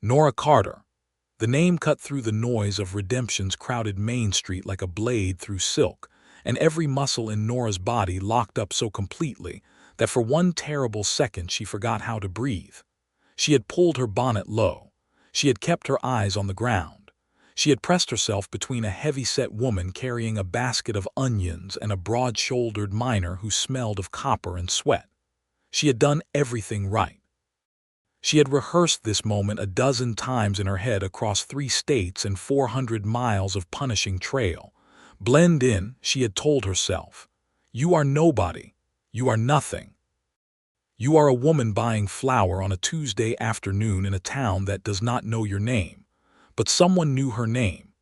Nora Carter. The name cut through the noise of Redemption's crowded Main Street like a blade through silk, and every muscle in Nora's body locked up so completely that for one terrible second she forgot how to breathe. She had pulled her bonnet low. She had kept her eyes on the ground. She had pressed herself between a heavy-set woman carrying a basket of onions and a broad-shouldered miner who smelled of copper and sweat. She had done everything right. She had rehearsed this moment a dozen times in her head across 3 states and 400 miles of punishing trail. Blend in, she had told herself. You are nobody. You are nothing. You are a woman buying flour on a Tuesday afternoon in a town that does not know your name. But someone knew her name.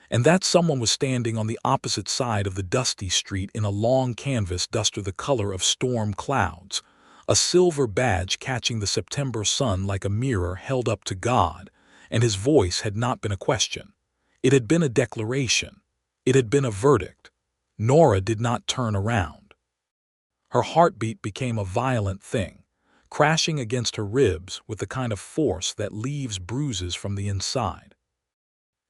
And that someone was standing on the opposite side of the dusty street in a long canvas duster the color of storm clouds, a silver badge catching the September sun like a mirror held up to God, and his voice had not been a question. It had been a declaration. It had been a verdict. Nora did not turn around. Her heartbeat became a violent thing, crashing against her ribs with the kind of force that leaves bruises from the inside.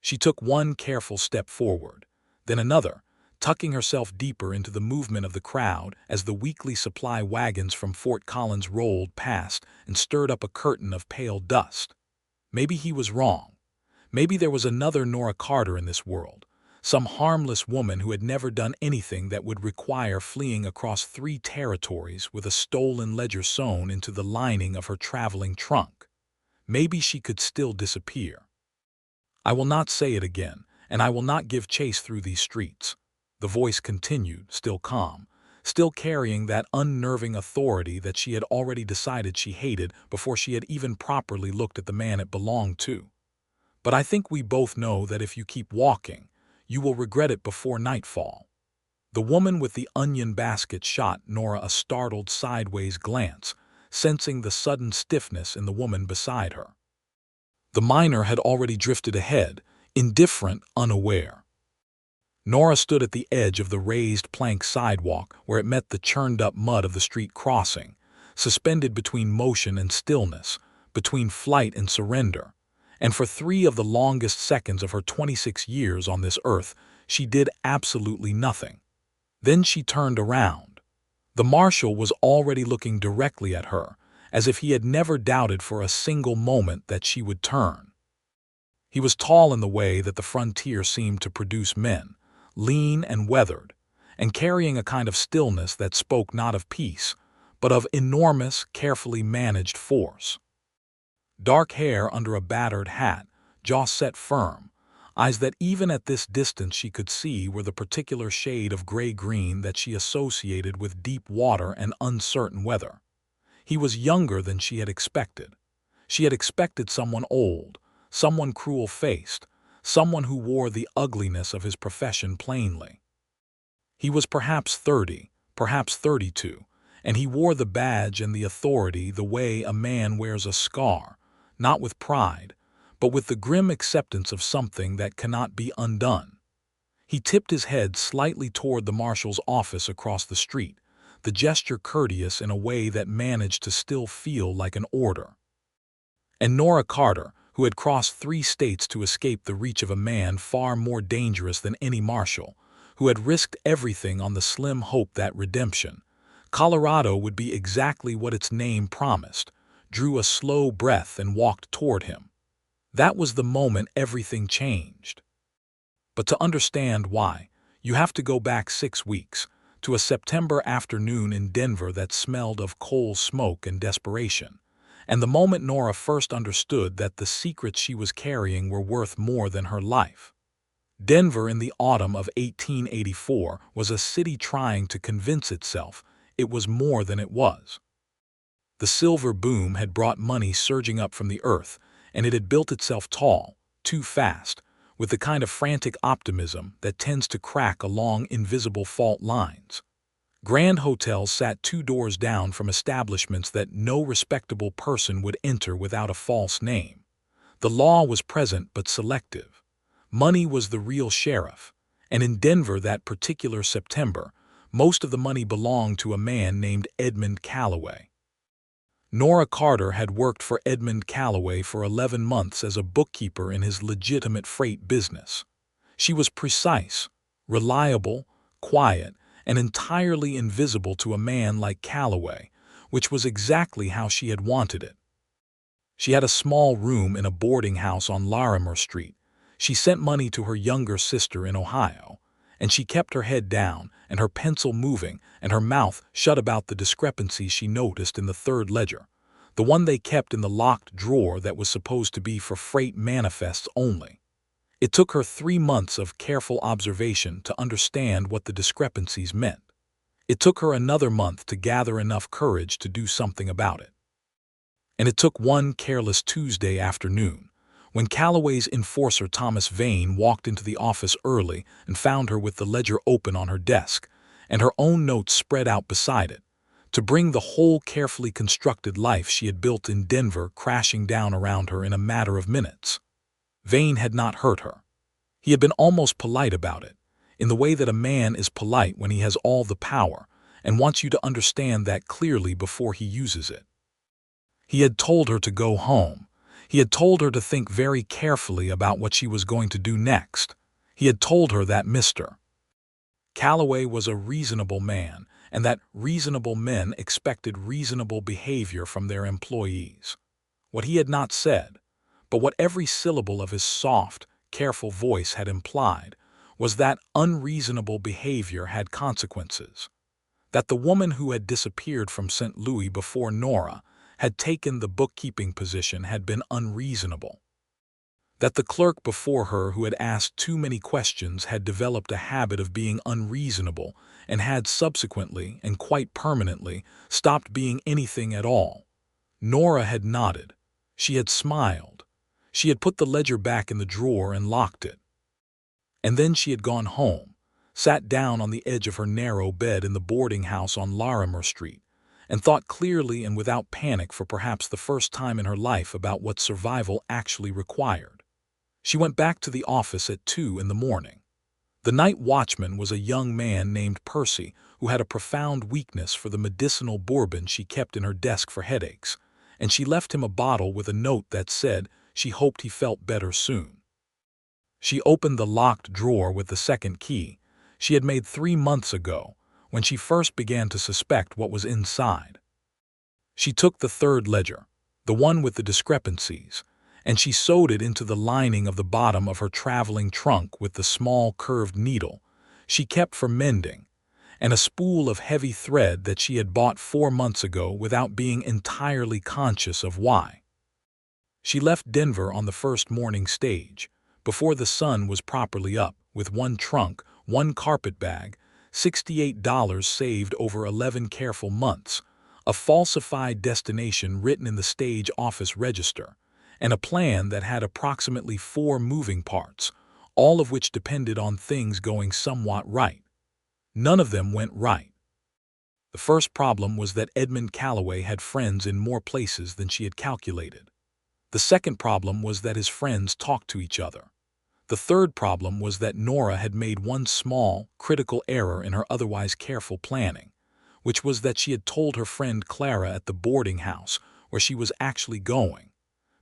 She took one careful step forward, then another, tucking herself deeper into the movement of the crowd as the weekly supply wagons from Fort Collins rolled past and stirred up a curtain of pale dust. Maybe he was wrong. Maybe there was another Nora Carter in this world, some harmless woman who had never done anything that would require fleeing across 3 territories with a stolen ledger sewn into the lining of her traveling trunk. Maybe she could still disappear. I will not say it again, and I will not give chase through these streets. The voice continued, still calm, still carrying that unnerving authority that she had already decided she hated before she had even properly looked at the man it belonged to. But I think we both know that if you keep walking, you will regret it before nightfall. The woman with the onion basket shot Nora a startled sideways glance, sensing the sudden stiffness in the woman beside her. The miner had already drifted ahead, indifferent, unaware. Nora stood at the edge of the raised plank sidewalk where it met the churned-up mud of the street crossing, suspended between motion and stillness, between flight and surrender. And for 3 of the longest seconds of her 26 years on this earth, she did absolutely nothing. Then she turned around. The marshal was already looking directly at her, as if he had never doubted for a single moment that she would turn. He was tall in the way that the frontier seemed to produce men, lean and weathered, and carrying a kind of stillness that spoke not of peace, but of enormous, carefully managed force. Dark hair under a battered hat, jaw set firm, eyes that even at this distance she could see were the particular shade of gray-green that she associated with deep water and uncertain weather. He was younger than she had expected. She had expected someone old, someone cruel-faced, someone who wore the ugliness of his profession plainly. He was perhaps 30, perhaps 32, and he wore the badge and the authority the way a man wears a scar, not with pride, but with the grim acceptance of something that cannot be undone. He tipped his head slightly toward the marshal's office across the street, the gesture courteous in a way that managed to still feel like an order. And Nora Carter, who had crossed 3 states to escape the reach of a man far more dangerous than any marshal, who had risked everything on the slim hope that redemption, Colorado would be exactly what its name promised, drew a slow breath and walked toward him. That was the moment everything changed. But to understand why, you have to go back 6 weeks, to a September afternoon in Denver that smelled of coal smoke and desperation. And the moment Nora first understood that the secrets she was carrying were worth more than her life. Denver in the autumn of 1884 was a city trying to convince itself it was more than it was. The silver boom had brought money surging up from the earth, and it had built itself tall, too fast, with the kind of frantic optimism that tends to crack along invisible fault lines. Grand hotels sat 2 doors down from establishments that no respectable person would enter without a false name. The law was present but selective. Money was the real sheriff, and in Denver that particular September, most of the money belonged to a man named Edmund Calloway. Nora Carter had worked for Edmund Calloway for 11 months as a bookkeeper in his legitimate freight business. She was precise, reliable, quiet, and entirely invisible to a man like Calloway, which was exactly how she had wanted it. She had a small room in a boarding house on Larimer Street. She sent money to her younger sister in Ohio, and she kept her head down and her pencil moving and her mouth shut about the discrepancies she noticed in the third ledger, the one they kept in the locked drawer that was supposed to be for freight manifests only. It took her 3 months of careful observation to understand what the discrepancies meant. It took her another month to gather enough courage to do something about it. And it took one careless Tuesday afternoon, when Calloway's enforcer Thomas Vane walked into the office early and found her with the ledger open on her desk, and her own notes spread out beside it, to bring the whole carefully constructed life she had built in Denver crashing down around her in a matter of minutes. Vane had not hurt her. He had been almost polite about it, in the way that a man is polite when he has all the power and wants you to understand that clearly before he uses it. He had told her to go home. He had told her to think very carefully about what she was going to do next. He had told her that Mr. Calloway was a reasonable man, and that reasonable men expected reasonable behavior from their employees. What he had not said, but what every syllable of his soft, careful voice had implied, was that unreasonable behavior had consequences. That the woman who had disappeared from St. Louis before Nora had taken the bookkeeping position had been unreasonable. That the clerk before her who had asked too many questions had developed a habit of being unreasonable and had subsequently and quite permanently stopped being anything at all. Nora had nodded. She had smiled. She had put the ledger back in the drawer and locked it. And then she had gone home, sat down on the edge of her narrow bed in the boarding house on Larimer Street, and thought clearly and without panic for perhaps the first time in her life about what survival actually required. She went back to the office at 2 in the morning. The night watchman was a young man named Percy who had a profound weakness for the medicinal bourbon she kept in her desk for headaches, and she left him a bottle with a note that said she hoped he felt better soon. She opened the locked drawer with the second key she had made 3 months ago, when she first began to suspect what was inside. She took the third ledger, the one with the discrepancies, and she sewed it into the lining of the bottom of her traveling trunk with the small curved needle she kept for mending, and a spool of heavy thread that she had bought 4 months ago without being entirely conscious of why. She left Denver on the first morning stage, before the sun was properly up, with one trunk, one carpet bag, $68 saved over 11 careful months, a falsified destination written in the stage office register, and a plan that had approximately 4 moving parts, all of which depended on things going somewhat right. None of them went right. The first problem was that Edmund Calloway had friends in more places than she had calculated. The second problem was that his friends talked to each other. The third problem was that Nora had made one small, critical error in her otherwise careful planning, which was that she had told her friend Clara at the boarding house where she was actually going,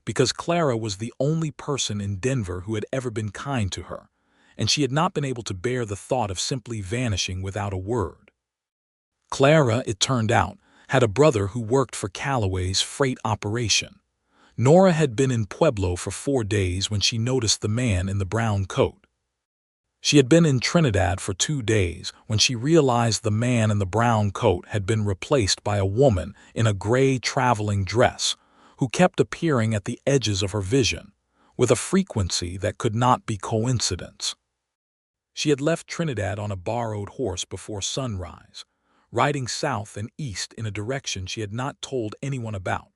because Clara was the only person in Denver who had ever been kind to her, and she had not been able to bear the thought of simply vanishing without a word. Clara, it turned out, had a brother who worked for Calloway's freight operation. Nora had been in Pueblo for 4 days when she noticed the man in the brown coat. She had been in Trinidad for 2 days when she realized the man in the brown coat had been replaced by a woman in a gray traveling dress who kept appearing at the edges of her vision, with a frequency that could not be coincidence. She had left Trinidad on a borrowed horse before sunrise, riding south and east in a direction she had not told anyone about,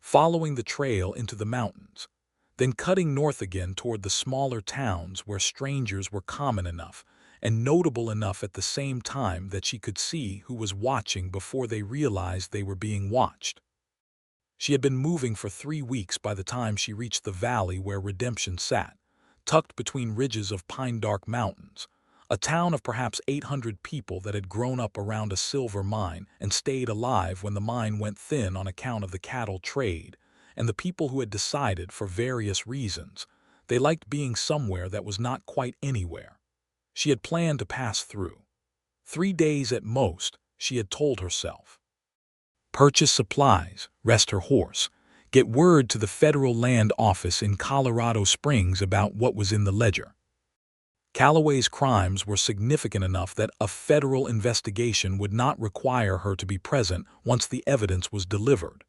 following the trail into the mountains, then cutting north again toward the smaller towns where strangers were common enough and notable enough at the same time that she could see who was watching before they realized they were being watched. She had been moving for 3 weeks by the time she reached the valley where Redemption sat, tucked between ridges of pine-dark mountains, A town of perhaps 800 people that had grown up around a silver mine and stayed alive when the mine went thin on account of the cattle trade, and the people who had decided, for various reasons, they liked being somewhere that was not quite anywhere. She had planned to pass through. 3 days at most, she had told herself. Purchase supplies, rest her horse, get word to the federal land office in Colorado Springs about what was in the ledger. Calloway's crimes were significant enough that a federal investigation would not require her to be present once the evidence was delivered.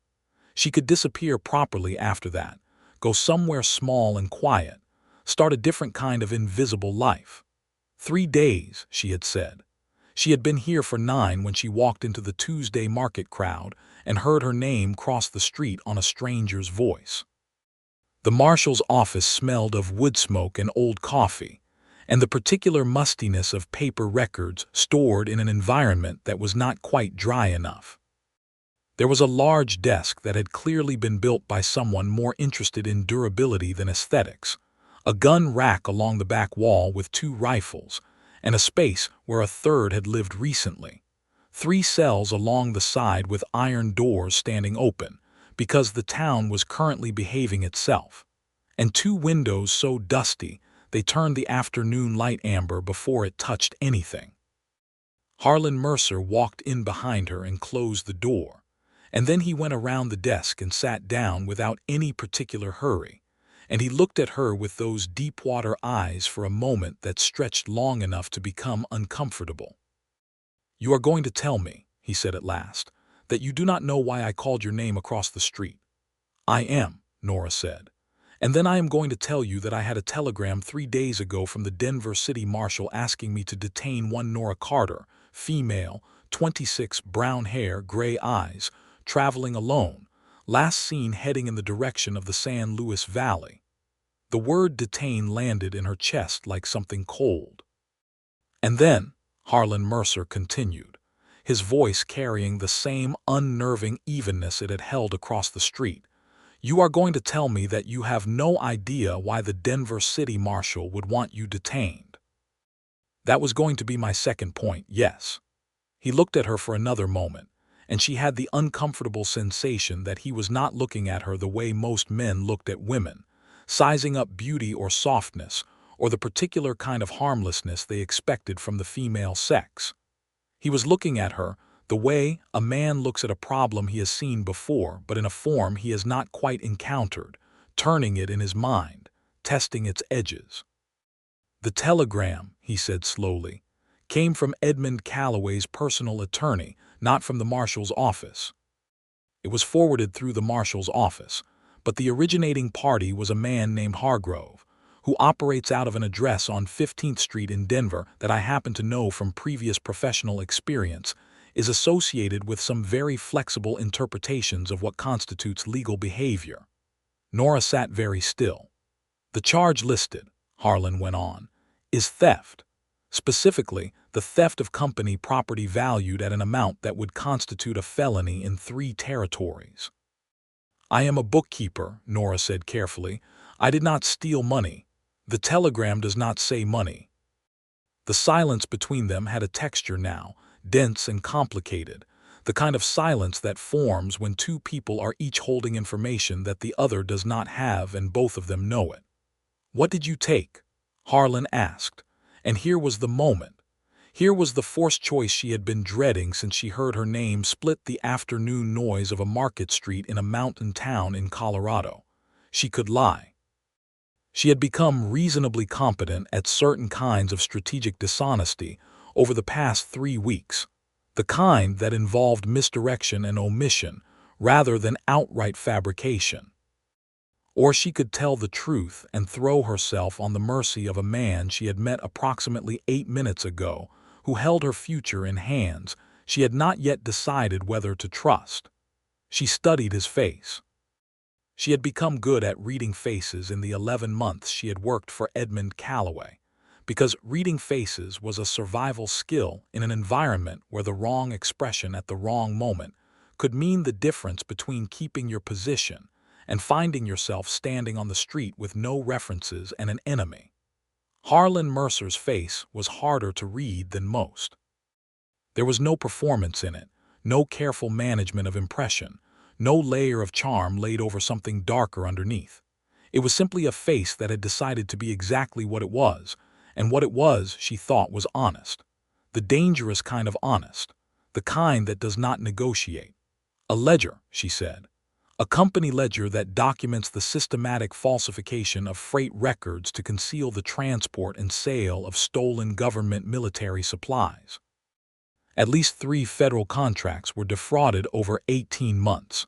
She could disappear properly after that, go somewhere small and quiet, start a different kind of invisible life. 3 days, she had said. She had been here for 9 when she walked into the Tuesday market crowd and heard her name cross the street on a stranger's voice. The marshal's office smelled of wood smoke and old coffee, and the particular mustiness of paper records stored in an environment that was not quite dry enough. There was a large desk that had clearly been built by someone more interested in durability than aesthetics, a gun rack along the back wall with 2 rifles, and a space where a third had lived recently. 3 cells along the side with iron doors standing open, because the town was currently behaving itself, and 2 windows so dusty they turned the afternoon light amber before it touched anything. Harlan Mercer walked in behind her and closed the door, and then he went around the desk and sat down without any particular hurry, and he looked at her with those deep-water eyes for a moment that stretched long enough to become uncomfortable. "You are going to tell me," he said at last, "that you do not know why I called your name across the street." "I am," Nora said. "And then I am going to tell you that I had a telegram 3 days ago from the Denver City Marshal asking me to detain one Nora Carter, female, 26, brown hair, gray eyes, traveling alone, last seen heading in the direction of the San Luis Valley." The word detain landed in her chest like something cold. "And then," Harlan Mercer continued, his voice carrying the same unnerving evenness it had held across the street, "you are going to tell me that you have no idea why the Denver City Marshal would want you detained." That was going to be my second point, yes. He looked at her for another moment, and she had the uncomfortable sensation that he was not looking at her the way most men looked at women, sizing up beauty or softness, or the particular kind of harmlessness they expected from the female sex. He was looking at her the way a man looks at a problem he has seen before but in a form he has not quite encountered, turning it in his mind, testing its edges. "The telegram," he said slowly, "came from Edmund Calloway's personal attorney, not from the marshal's office. It was forwarded through the marshal's office, but the originating party was a man named Hargrove, who operates out of an address on 15th Street in Denver that I happen to know from previous professional experience is associated with some very flexible interpretations of what constitutes legal behavior." Nora sat very still. "The charge listed," Harlan went on, "is theft. Specifically, the theft of company property valued at an amount that would constitute a felony in 3 territories. "I am a bookkeeper," Nora said carefully. "I did not steal money. The telegram does not say money." The silence between them had a texture now, dense and complicated, the kind of silence that forms when 2 people are each holding information that the other does not have and both of them know it. "What did you take?" Harlan asked, and here was the moment. Here was the forced choice she had been dreading since she heard her name split the afternoon noise of a market street in a mountain town in Colorado. She could lie. She had become reasonably competent at certain kinds of strategic dishonesty over the past 3 weeks, the kind that involved misdirection and omission rather than outright fabrication. Or she could tell the truth and throw herself on the mercy of a man she had met approximately 8 minutes ago who held her future in hands she had not yet decided whether to trust. She studied his face. She had become good at reading faces in the 11 months she had worked for Edmund Calloway, because reading faces was a survival skill in an environment where the wrong expression at the wrong moment could mean the difference between keeping your position and finding yourself standing on the street with no references and an enemy. Harlan Mercer's face was harder to read than most. There was no performance in it, no careful management of impression, no layer of charm laid over something darker underneath. It was simply a face that had decided to be exactly what it was, and what it was, she thought, was honest. The dangerous kind of honest, the kind that does not negotiate. A ledger, she said. A company ledger that documents the systematic falsification of freight records to conceal the transport and sale of stolen government military supplies. At least 3 federal contracts were defrauded over 18 months.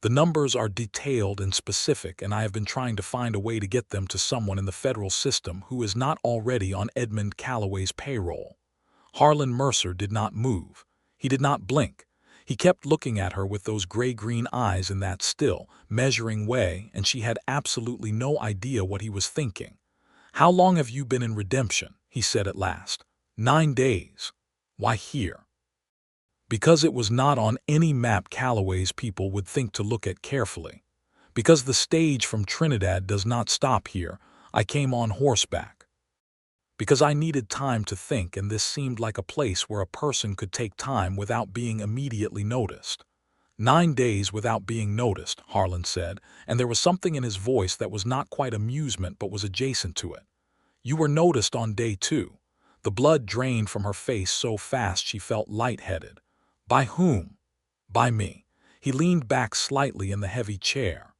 The numbers are detailed and specific, and I have been trying to find a way to get them to someone in the federal system who is not already on Edmund Calloway's payroll. Harlan Mercer did not move. He did not blink. He kept looking at her with those gray-green eyes in that still, measuring way, and she had absolutely no idea what he was thinking. "How long have you been in redemption?" he said at last. 9 days. Why here? Because it was not on any map Calloway's people would think to look at carefully. Because the stage from Trinidad does not stop here, I came on horseback. Because I needed time to think, and this seemed like a place where a person could take time without being immediately noticed. 9 days without being noticed, Harlan said, and there was something in his voice that was not quite amusement but was adjacent to it. You were noticed on day 2. The blood drained from her face so fast she felt lightheaded. By whom? By me. He leaned back slightly in the heavy chair.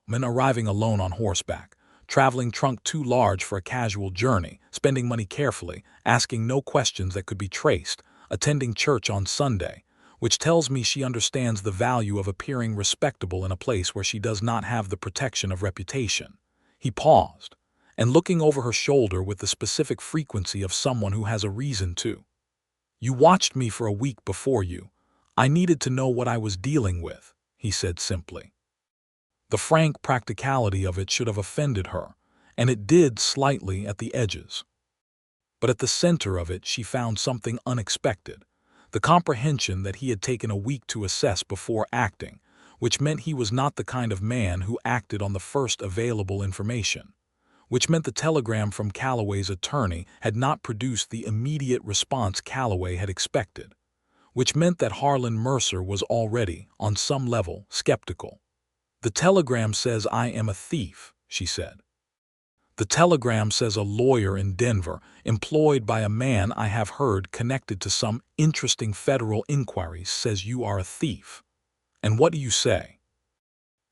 Men arriving alone on horseback, traveling trunk too large for a casual journey, spending money carefully, asking no questions that could be traced, attending church on Sunday, which tells me she understands the value of appearing respectable in a place where she does not have the protection of reputation. He paused, and looking over her shoulder with the specific frequency of someone who has a reason to. You watched me for a week before you. I needed to know what I was dealing with, he said simply. The frank practicality of it should have offended her, and it did slightly at the edges. But at the center of it she found something unexpected, the comprehension that he had taken a week to assess before acting, which meant he was not the kind of man who acted on the first available information, which meant the telegram from Calloway's attorney had not produced the immediate response Calloway had expected, which meant that Harlan Mercer was already, on some level, skeptical. The telegram says I am a thief, she said. The telegram says a lawyer in Denver, employed by a man I have heard connected to some interesting federal inquiries, says you are a thief. And what do you say?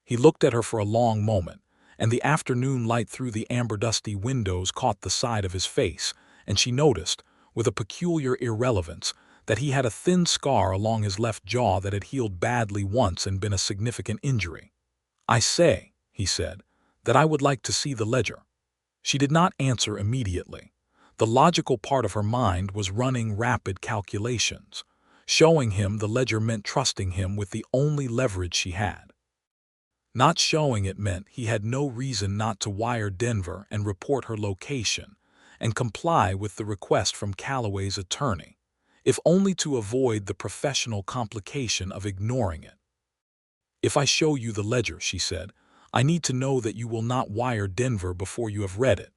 He looked at her for a long moment, and the afternoon light through the amber-dusty windows caught the side of his face, and she noticed, with a peculiar irrelevance, that he had a thin scar along his left jaw that had healed badly once and been a significant injury. I say, he said, that I would like to see the ledger. She did not answer immediately. The logical part of her mind was running rapid calculations. Showing him the ledger meant trusting him with the only leverage she had. Not showing it meant he had no reason not to wire Denver and report her location and comply with the request from Calloway's attorney, if only to avoid the professional complication of ignoring it. If I show you the ledger, she said, I need to know that you will not wire Denver before you have read it.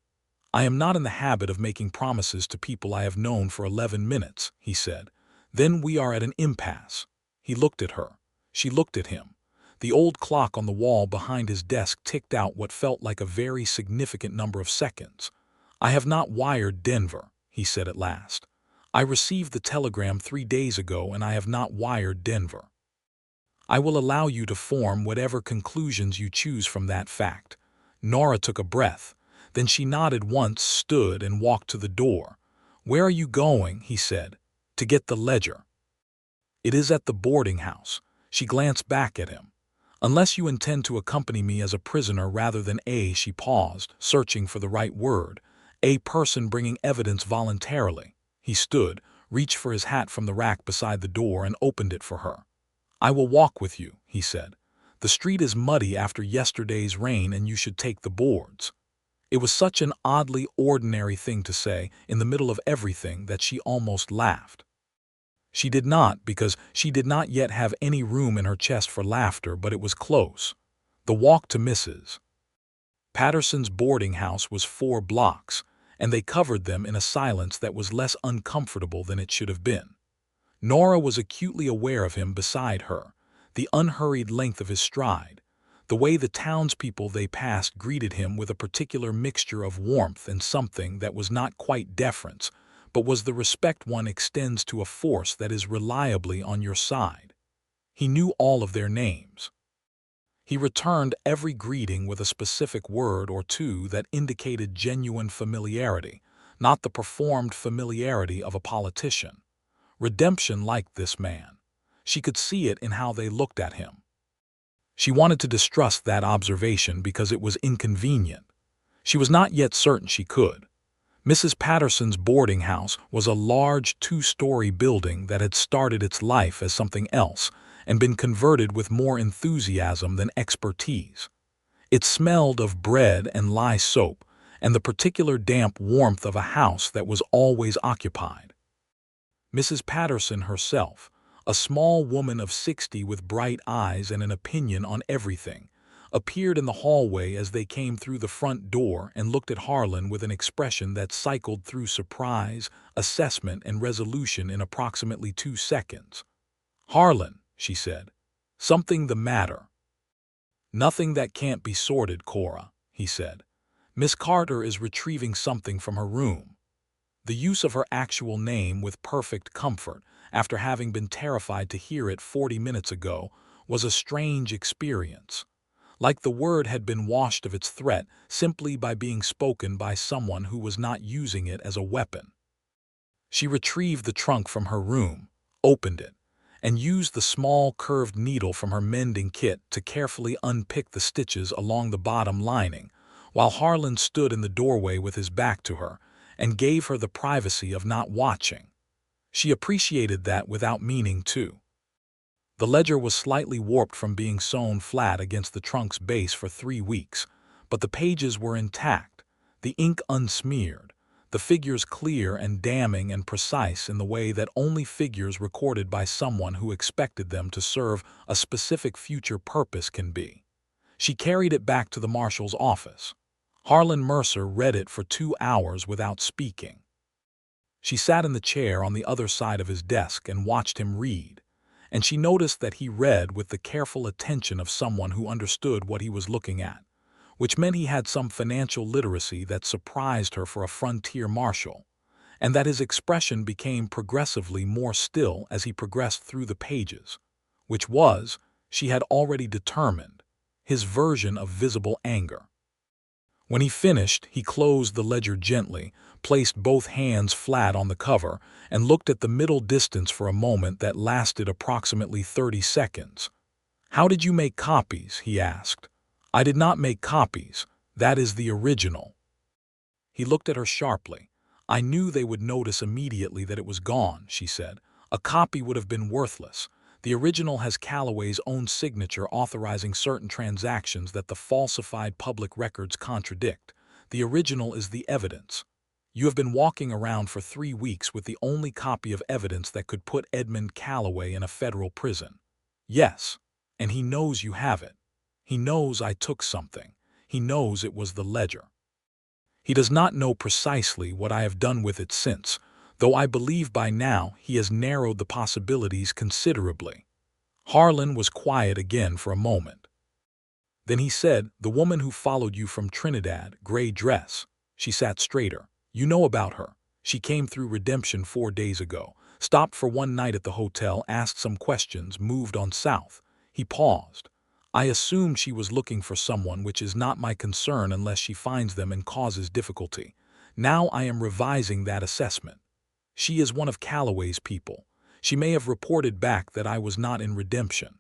I am not in the habit of making promises to people I have known for 11 minutes, he said. Then we are at an impasse. He looked at her. She looked at him. The old clock on the wall behind his desk ticked out what felt like a very significant number of seconds. I have not wired Denver, he said at last. I received the telegram 3 days ago and I have not wired Denver. I will allow you to form whatever conclusions you choose from that fact. Nora took a breath. Then she nodded once, stood, and walked to the door. Where are you going? He said. To get the ledger. It is at the boarding house. She glanced back at him. Unless you intend to accompany me as a prisoner rather than she paused, searching for the right word, a person bringing evidence voluntarily. He stood, reached for his hat from the rack beside the door, and opened it for her. I will walk with you, he said. The street is muddy after yesterday's rain and you should take the boards. It was such an oddly ordinary thing to say in the middle of everything that she almost laughed. She did not, because she did not yet have any room in her chest for laughter, but it was close. The walk to Mrs. Patterson's boarding house was 4 blocks, and they covered them in a silence that was less uncomfortable than it should have been. Nora was acutely aware of him beside her, the unhurried length of his stride, the way the townspeople they passed greeted him with a particular mixture of warmth and something that was not quite deference, but was the respect one extends to a force that is reliably on your side. He knew all of their names. He returned every greeting with a specific word or two that indicated genuine familiarity, not the performed familiarity of a politician. Redemption liked this man. She could see it in how they looked at him. She wanted to distrust that observation because it was inconvenient. She was not yet certain she could. Mrs. Patterson's boarding house was a large 2-story building that had started its life as something else and been converted with more enthusiasm than expertise. It smelled of bread and lye soap and the particular damp warmth of a house that was always occupied. Mrs. Patterson herself, a small woman of 60 with bright eyes and an opinion on everything, appeared in the hallway as they came through the front door and looked at Harlan with an expression that cycled through surprise, assessment, and resolution in approximately 2 seconds. "Harlan," she said, "something the matter?" "Nothing that can't be sorted, Cora," he said. "Miss Carter is retrieving something from her room." The use of her actual name with perfect comfort, after having been terrified to hear it 40 minutes ago, was a strange experience. Like the word had been washed of its threat simply by being spoken by someone who was not using it as a weapon. She retrieved the trunk from her room, opened it, and used the small curved needle from her mending kit to carefully unpick the stitches along the bottom lining, while Harlan stood in the doorway with his back to her and gave her the privacy of not watching. She appreciated that without meaning to. The ledger was slightly warped from being sewn flat against the trunk's base for 3 weeks, but the pages were intact, the ink unsmeared, the figures clear and damning and precise in the way that only figures recorded by someone who expected them to serve a specific future purpose can be. She carried it back to the marshal's office. Harlan Mercer read it for 2 hours without speaking. She sat in the chair on the other side of his desk and watched him read, and she noticed that he read with the careful attention of someone who understood what he was looking at, which meant he had some financial literacy that surprised her for a frontier marshal, and that his expression became progressively more still as he progressed through the pages, which was, she had already determined, his version of visible anger. When he finished, he closed the ledger gently, placed both hands flat on the cover, and looked at the middle distance for a moment that lasted approximately 30 seconds. "How did you make copies?" he asked. "I did not make copies. That is the original." He looked at her sharply. "I knew they would notice immediately that it was gone," she said. "A copy would have been worthless. The original has Calloway's own signature authorizing certain transactions that the falsified public records contradict. The original is the evidence. You have been walking around for 3 weeks with the only copy of evidence that could put Edmund Calloway in a federal prison. Yes, and he knows you have it. He knows I took something. He knows it was the ledger. He does not know precisely what I have done with it since, though I believe by now he has narrowed the possibilities considerably." Harlan was quiet again for a moment. Then he said, "The woman who followed you from Trinidad, gray dress." She sat straighter. "You know about her. She came through Redemption 4 days ago, stopped for one night at the hotel, asked some questions, moved on south." He paused. "I assumed she was looking for someone, which is not my concern unless she finds them and causes difficulty. Now I am revising that assessment. She is one of Calloway's people. She may have reported back that I was not in Redemption.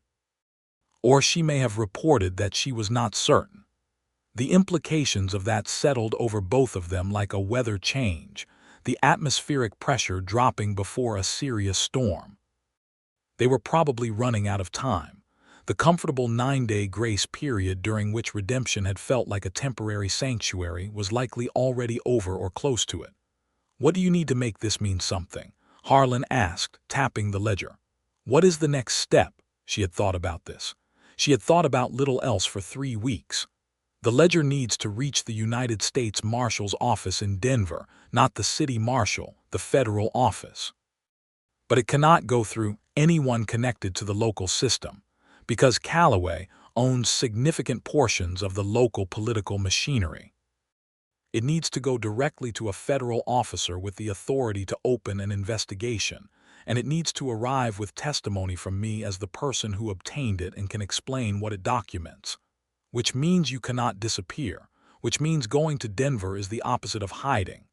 Or she may have reported that she was not certain. The implications of that settled over both of them like a weather change, the atmospheric pressure dropping before a serious storm. They were probably running out of time. The comfortable 9-day grace period during which Redemption had felt like a temporary sanctuary was likely already over or close to it. "What do you need to make this mean something?" Harlan asked, tapping the ledger. "What is the next step?" She had thought about this. She had thought about little else for 3 weeks. The ledger needs to reach the United States Marshal's office in Denver, not the city marshal, the federal office. But it cannot go through anyone connected to the local system, because Callaway owns significant portions of the local political machinery. It needs to go directly to a federal officer with the authority to open an investigation, and it needs to arrive with testimony from me as the person who obtained it and can explain what it documents. Which means you cannot disappear, which means going to Denver is the opposite of hiding.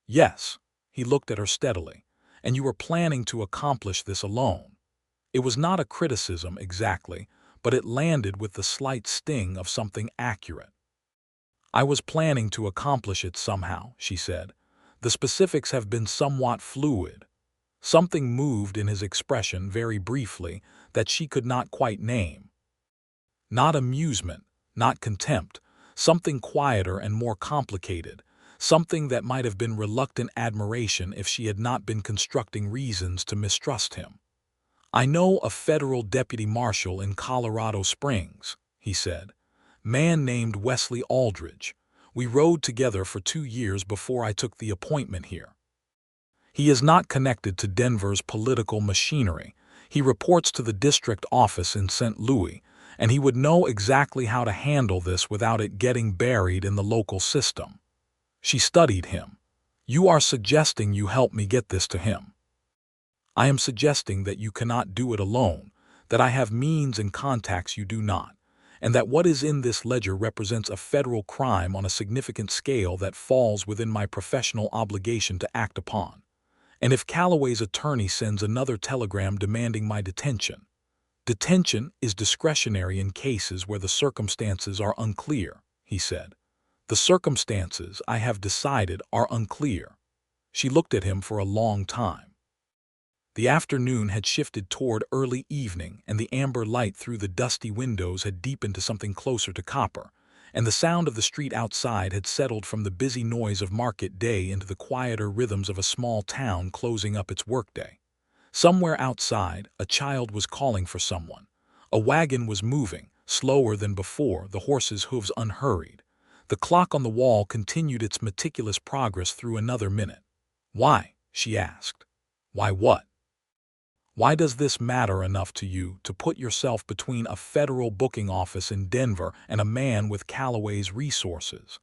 Yes, he looked at her steadily, and you were planning to accomplish this alone. It was not a criticism exactly, but it landed with the slight sting of something accurate. I was planning to accomplish it somehow, she said. The specifics have been somewhat fluid. Something moved in his expression very briefly that she could not quite name. Not amusement, not contempt, something quieter and more complicated, something that might have been reluctant admiration if she had not been constructing reasons to mistrust him. I know a federal deputy marshal in Colorado Springs, he said. Man named Wesley Aldridge. We rode together for 2 years before I took the appointment here. He is not connected to Denver's political machinery. He reports to the district office in St. Louis, and he would know exactly how to handle this without it getting buried in the local system. She studied him. You are suggesting you help me get this to him. I am suggesting that you cannot do it alone, that I have means and contacts you do not, and that what is in this ledger represents a federal crime on a significant scale that falls within my professional obligation to act upon. And if Callaway's attorney sends another telegram demanding my detention is discretionary in cases where the circumstances are unclear, he said. The circumstances, I have decided, are unclear. She looked at him for a long time. The afternoon had shifted toward early evening, and the amber light through the dusty windows had deepened to something closer to copper, and the sound of the street outside had settled from the busy noise of market day into the quieter rhythms of a small town closing up its workday. Somewhere outside, a child was calling for someone. A wagon was moving, slower than before, the horses' hooves unhurried. The clock on the wall continued its meticulous progress through another minute. Why? She asked. Why what? Why does this matter enough to you to put yourself between a federal booking office in Denver and a man with Callaway's resources?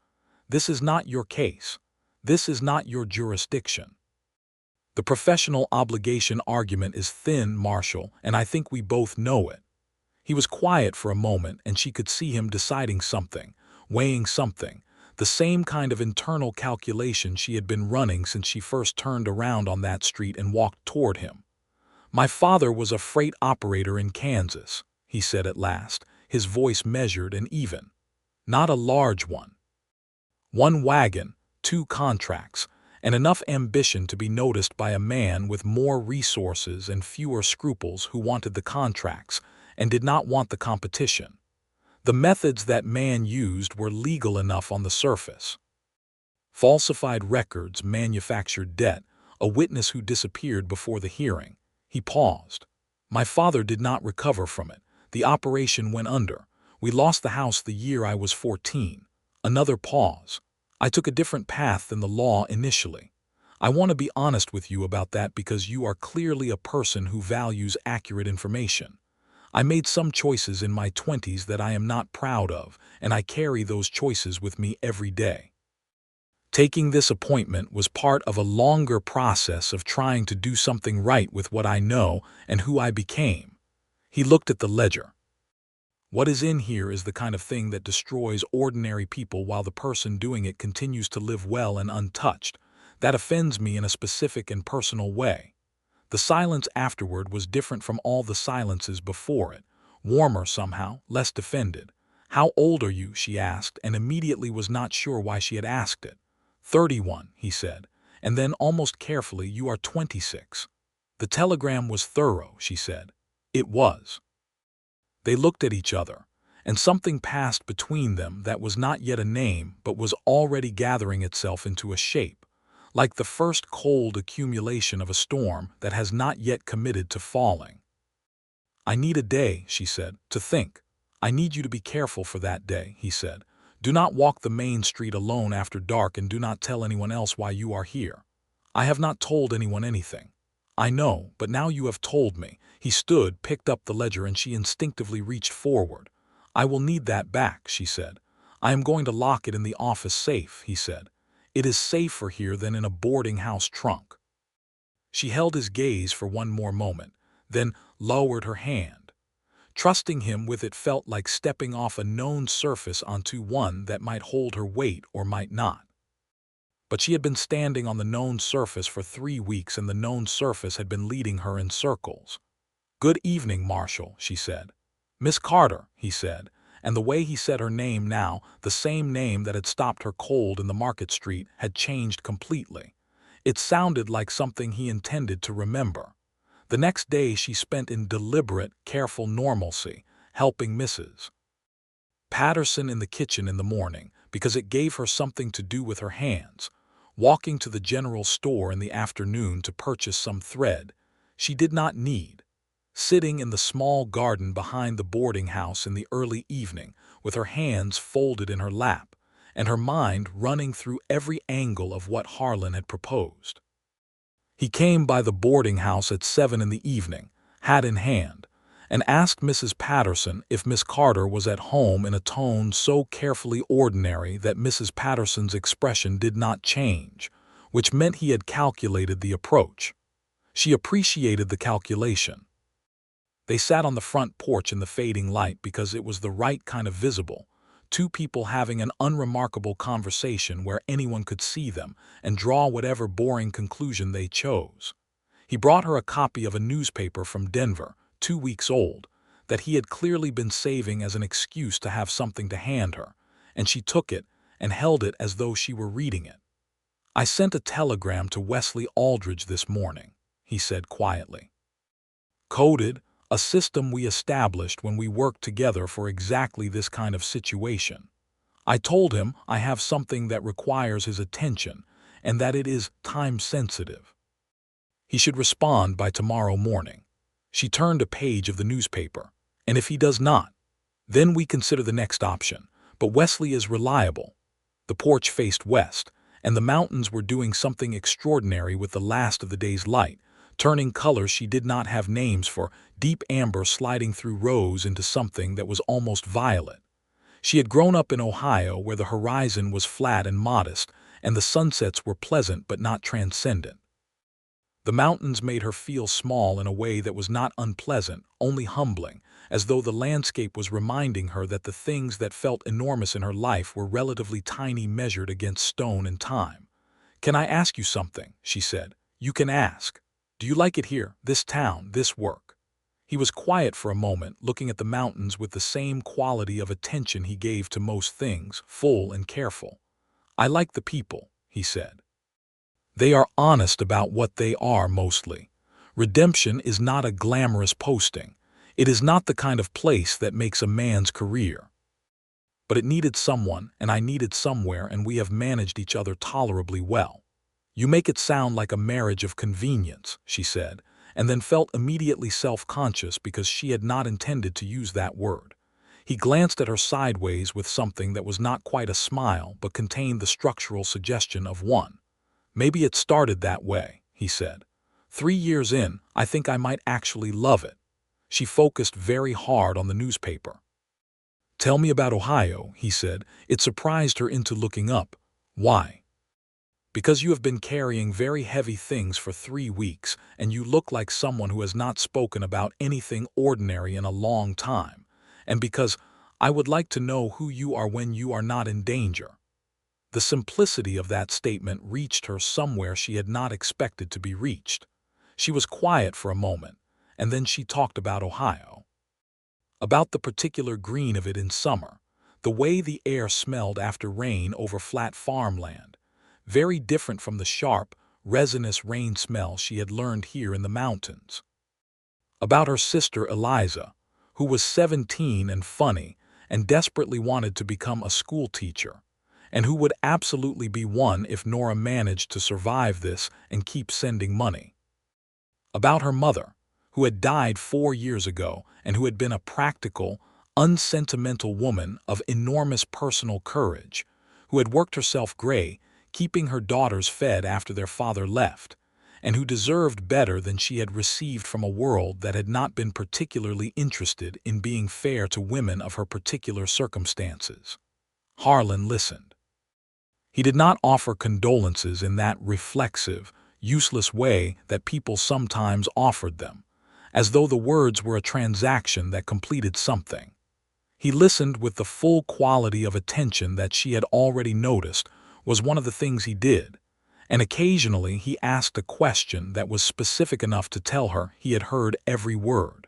This is not your case. This is not your jurisdiction. The professional obligation argument is thin, Marshal, and I think we both know it. He was quiet for a moment, and she could see him deciding something, weighing something, the same kind of internal calculation she had been running since she first turned around on that street and walked toward him. My father was a freight operator in Kansas, he said at last, his voice measured and even. Not a large one. 1 wagon, 2 contracts, and enough ambition to be noticed by a man with more resources and fewer scruples who wanted the contracts and did not want the competition. The methods that man used were legal enough on the surface. Falsified records, manufactured debt, a witness who disappeared before the hearing. He paused. My father did not recover from it. The operation went under. We lost the house the year I was 14. Another pause. I took a different path than the law initially. I want to be honest with you about that because you are clearly a person who values accurate information. I made some choices in my 20s that I am not proud of, and I carry those choices with me every day. Taking this appointment was part of a longer process of trying to do something right with what I know and who I became. He looked at the ledger. What is in here is the kind of thing that destroys ordinary people while the person doing it continues to live well and untouched. That offends me in a specific and personal way. The silence afterward was different from all the silences before it, warmer somehow, less defended. How old are you? She asked, and immediately was not sure why she had asked it. 31, he said, and then almost carefully, you are 26. The telegram was thorough, she said. It was. They looked at each other, and something passed between them that was not yet a name but was already gathering itself into a shape, like the first cold accumulation of a storm that has not yet committed to falling. I need a day, she said, to think. I need you to be careful for that day, he said. Do not walk the main street alone after dark and do not tell anyone else why you are here. I have not told anyone anything. I know, but now you have told me. He stood, picked up the ledger, and she instinctively reached forward. I will need that back, she said. I am going to lock it in the office safe, he said. It is safer here than in a boarding house trunk. She held his gaze for one more moment, then lowered her hand. Trusting him with it felt like stepping off a known surface onto one that might hold her weight or might not. But she had been standing on the known surface for 3 weeks, and the known surface had been leading her in circles. Good evening, Marshal, she said. Miss Carter, he said, and the way he said her name now, the same name that had stopped her cold in the market street, had changed completely. It sounded like something he intended to remember. The next day she spent in deliberate, careful normalcy, helping Mrs. Patterson in the kitchen in the morning, because it gave her something to do with her hands, walking to the general store in the afternoon to purchase some thread she did not need, sitting in the small garden behind the boarding house in the early evening with her hands folded in her lap and her mind running through every angle of what Harlan had proposed. He came by the boarding house at 7 in the evening, hat in hand, and asked Mrs. Patterson if Miss Carter was at home in a tone so carefully ordinary that Mrs. Patterson's expression did not change, which meant he had calculated the approach. She appreciated the calculation. They sat on the front porch in the fading light because it was the right kind of visible, two people having an unremarkable conversation where anyone could see them and draw whatever boring conclusion they chose. He brought her a copy of a newspaper from Denver, 2 weeks old, that he had clearly been saving as an excuse to have something to hand her, and she took it and held it as though she were reading it. I sent a telegram to Wesley Aldridge this morning, he said quietly. Coded, a system we established when we worked together for exactly this kind of situation. I told him I have something that requires his attention and that it is time-sensitive. He should respond by tomorrow morning. She turned a page of the newspaper. And if he does not, then we consider the next option. But Wesley is reliable. The porch faced west, and the mountains were doing something extraordinary with the last of the day's light, turning colors she did not have names for, deep amber sliding through rose into something that was almost violet. She had grown up in Ohio where the horizon was flat and modest, and the sunsets were pleasant but not transcendent. The mountains made her feel small in a way that was not unpleasant, only humbling, as though the landscape was reminding her that the things that felt enormous in her life were relatively tiny measured against stone and time. "Can I ask you something?" she said. "You can ask. Do you like it here, this town, this work?" He was quiet for a moment, looking at the mountains with the same quality of attention he gave to most things, full and careful. "I like the people," he said. "They are honest about what they are mostly. Redemption is not a glamorous posting. It is not the kind of place that makes a man's career. But it needed someone, and I needed somewhere, and we have managed each other tolerably well." "You make it sound like a marriage of convenience," she said, and then felt immediately self-conscious because she had not intended to use that word. He glanced at her sideways with something that was not quite a smile but contained the structural suggestion of one. "Maybe it started that way," he said. 3 years in, I think I might actually love it." She focused very hard on the newspaper. "Tell me about Ohio," he said. It surprised her into looking up. "Why?" "Because you have been carrying very heavy things for 3 weeks, and you look like someone who has not spoken about anything ordinary in a long time, and because I would like to know who you are when you are not in danger." The simplicity of that statement reached her somewhere she had not expected to be reached. She was quiet for a moment, and then she talked about Ohio. About the particular green of it in summer, the way the air smelled after rain over flat farmland, very different from the sharp, resinous rain smell she had learned here in the mountains. About her sister Eliza, who was 17 and funny and desperately wanted to become a school teacher, and who would absolutely be one if Nora managed to survive this and keep sending money. About her mother, who had died 4 years ago and who had been a practical, unsentimental woman of enormous personal courage, who had worked herself gray, keeping her daughters fed after their father left, and who deserved better than she had received from a world that had not been particularly interested in being fair to women of her particular circumstances. Harlan listened. He did not offer condolences in that reflexive, useless way that people sometimes offered them, as though the words were a transaction that completed something. He listened with the full quality of attention that she had already noticed was one of the things he did, and occasionally he asked a question that was specific enough to tell her he had heard every word.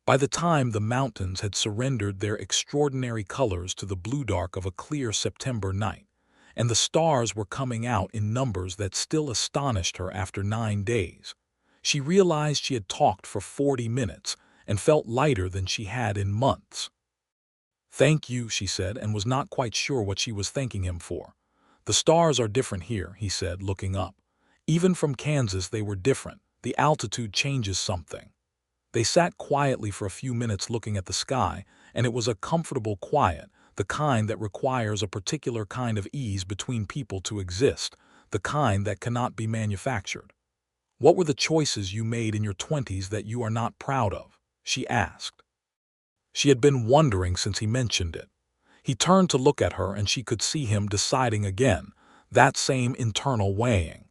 By the time the mountains had surrendered their extraordinary colors to the blue dark of a clear September night, and the stars were coming out in numbers that still astonished her after 9 days, she realized she had talked for 40 minutes and felt lighter than she had in months. "Thank you," she said, and was not quite sure what she was thanking him for. "The stars are different here," he said, looking up. "Even from Kansas they were different. The altitude changes something." They sat quietly for a few minutes looking at the sky, and it was a comfortable quiet, the kind that requires a particular kind of ease between people to exist, the kind that cannot be manufactured. "What were the choices you made in your 20s that you are not proud of?" she asked. She had been wondering since he mentioned it. He turned to look at her and she could see him deciding again, that same internal weighing.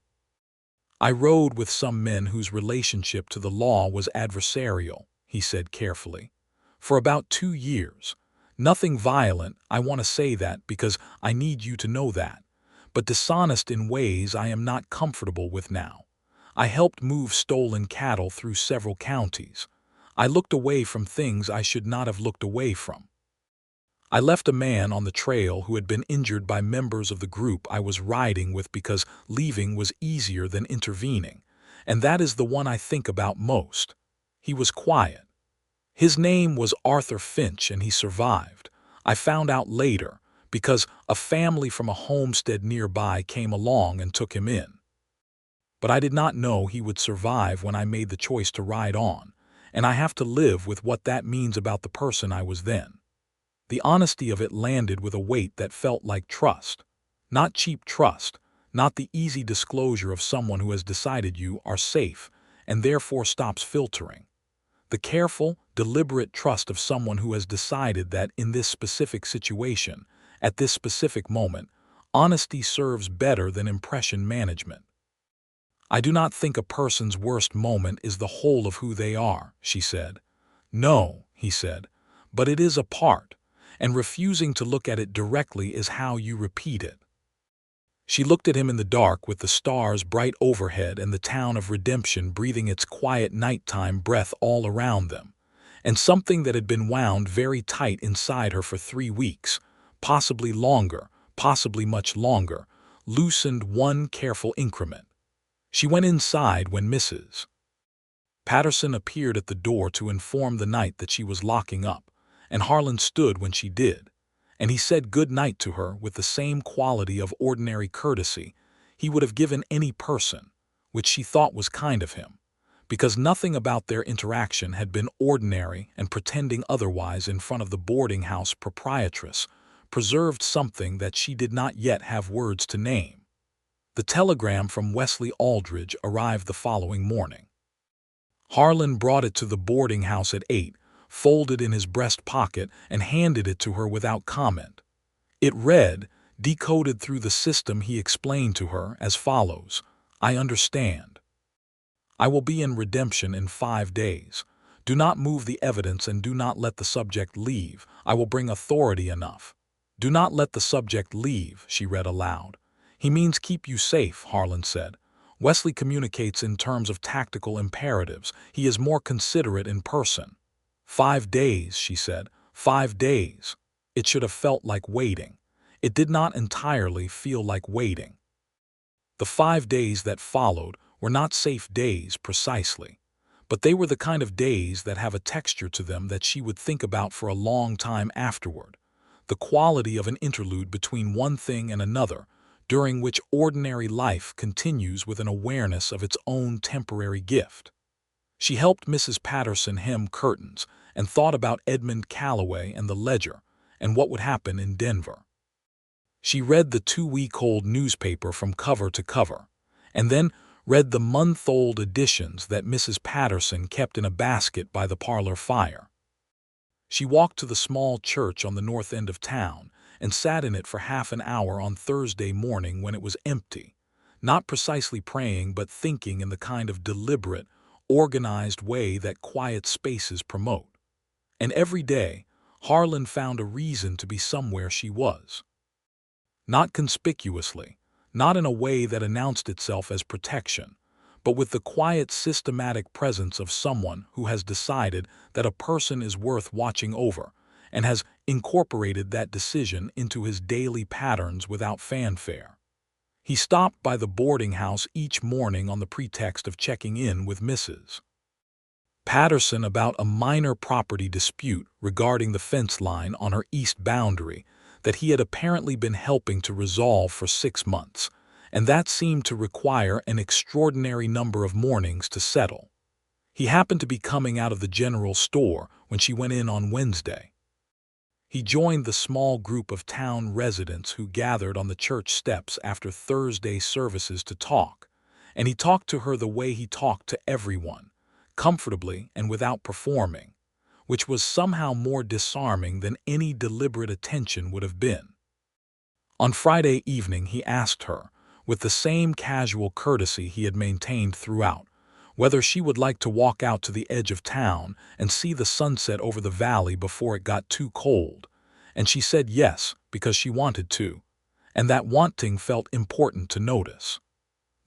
"I rode with some men whose relationship to the law was adversarial," he said carefully. "For about 2 years. Nothing violent, I want to say that because I need you to know that, but dishonest in ways I am not comfortable with now. I helped move stolen cattle through several counties. I looked away from things I should not have looked away from. I left a man on the trail who had been injured by members of the group I was riding with because leaving was easier than intervening, and that is the one I think about most. He was quiet. His name was Arthur Finch and he survived. I found out later, because a family from a homestead nearby came along and took him in. But I did not know he would survive when I made the choice to ride on, and I have to live with what that means about the person I was then. The honesty of it landed with a weight that felt like trust. Not cheap trust, not the easy disclosure of someone who has decided you are safe and therefore stops filtering. The careful, deliberate trust of someone who has decided that in this specific situation, at this specific moment, honesty serves better than impression management. "I do not think a person's worst moment is the whole of who they are," she said. "No," he said, "but it is a part, and refusing to look at it directly is how you repeat it." She looked at him in the dark with the stars bright overhead and the town of redemption breathing its quiet nighttime breath all around them, and something that had been wound very tight inside her for 3 weeks, possibly longer, possibly much longer, loosened one careful increment. She went inside when Mrs. Patterson appeared at the door to inform the night that she was locking up, and Harlan stood when she did, and he said good night to her with the same quality of ordinary courtesy he would have given any person, which she thought was kind of him, because nothing about their interaction had been ordinary, and pretending otherwise in front of the boarding house proprietress preserved something that she did not yet have words to name. The telegram from Wesley Aldridge arrived the following morning. Harlan brought it to the boarding house at 8, folded in his breast pocket, and handed it to her without comment. It read, decoded through the system he explained to her, as follows: "I understand. I will be in redemption in 5 days. Do not move the evidence and do not let the subject leave. I will bring authority enough." "Do not let the subject leave," she read aloud. "He means keep you safe," Harlan said. "Wesley communicates in terms of tactical imperatives. He is more considerate in person." 5 days, she said. 5 days. It should have felt like waiting. It did not entirely feel like waiting. The 5 days that followed were not safe days precisely, but they were the kind of days that have a texture to them that she would think about for a long time afterward, the quality of an interlude between one thing and another, during which ordinary life continues with an awareness of its own temporary gift. She helped Mrs. Patterson hem curtains, and thought about Edmund Calloway and the Ledger and what would happen in Denver. She read the 2-week-old newspaper from cover to cover, and then read the month-old editions that Mrs. Patterson kept in a basket by the parlor fire. She walked to the small church on the north end of town and sat in it for half an hour on Thursday morning when it was empty, not precisely praying but thinking in the kind of deliberate, organized way that quiet spaces promote. And every day, Harlan found a reason to be somewhere she was. Not conspicuously, not in a way that announced itself as protection, but with the quiet, systematic presence of someone who has decided that a person is worth watching over and has incorporated that decision into his daily patterns without fanfare. He stopped by the boarding house each morning on the pretext of checking in with Mrs. Patterson about a minor property dispute regarding the fence line on her east boundary that he had apparently been helping to resolve for 6 months, and that seemed to require an extraordinary number of mornings to settle. He happened to be coming out of the general store when she went in on Wednesday. He joined the small group of town residents who gathered on the church steps after Thursday services to talk, and he talked to her the way he talked to everyone, comfortably and without performing, which was somehow more disarming than any deliberate attention would have been. On Friday evening he asked her, with the same casual courtesy he had maintained throughout, whether she would like to walk out to the edge of town and see the sunset over the valley before it got too cold, and she said yes because she wanted to, and that wanting felt important to notice.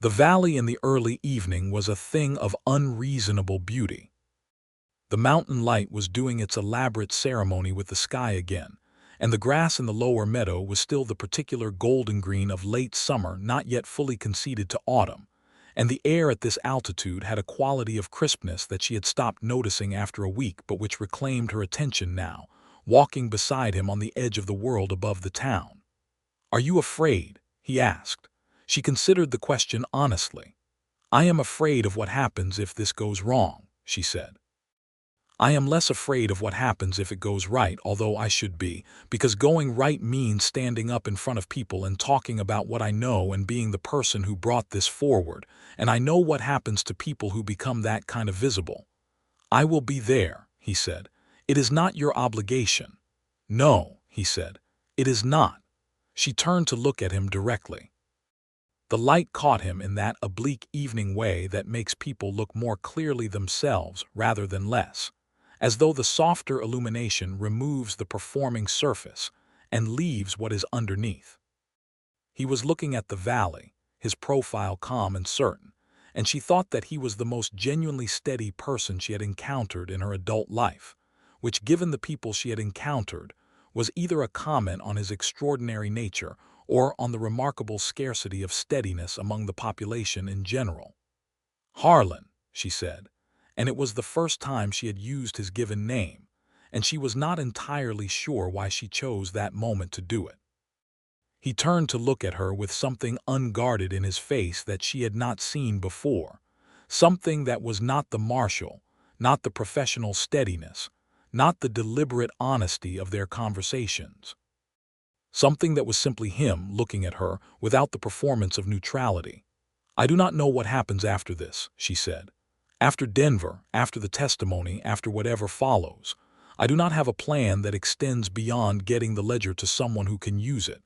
The valley in the early evening was a thing of unreasonable beauty. The mountain light was doing its elaborate ceremony with the sky again, and the grass in the lower meadow was still the particular golden green of late summer not yet fully conceded to autumn, and the air at this altitude had a quality of crispness that she had stopped noticing after a week but which reclaimed her attention now, walking beside him on the edge of the world above the town. "Are you afraid?" he asked. She considered the question honestly. "I am afraid of what happens if this goes wrong," she said. "I am less afraid of what happens if it goes right, although I should be, because going right means standing up in front of people and talking about what I know and being the person who brought this forward, and I know what happens to people who become that kind of visible." "I will be there," he said. "It is not your obligation." "No," he said, "it is not." She turned to look at him directly. The light caught him in that oblique evening way that makes people look more clearly themselves rather than less, as though the softer illumination removes the performing surface and leaves what is underneath. He was looking at the valley, his profile calm and certain, and she thought that he was the most genuinely steady person she had encountered in her adult life, which, given the people she had encountered, was either a comment on his extraordinary nature or on the remarkable scarcity of steadiness among the population in general. "Harlan," she said, and it was the first time she had used his given name, and she was not entirely sure why she chose that moment to do it. He turned to look at her with something unguarded in his face that she had not seen before, something that was not the martial, not the professional steadiness, not the deliberate honesty of their conversations. Something that was simply him looking at her without the performance of neutrality. "I do not know what happens after this," she said. "After Denver, after the testimony, after whatever follows. I do not have a plan that extends beyond getting the ledger to someone who can use it.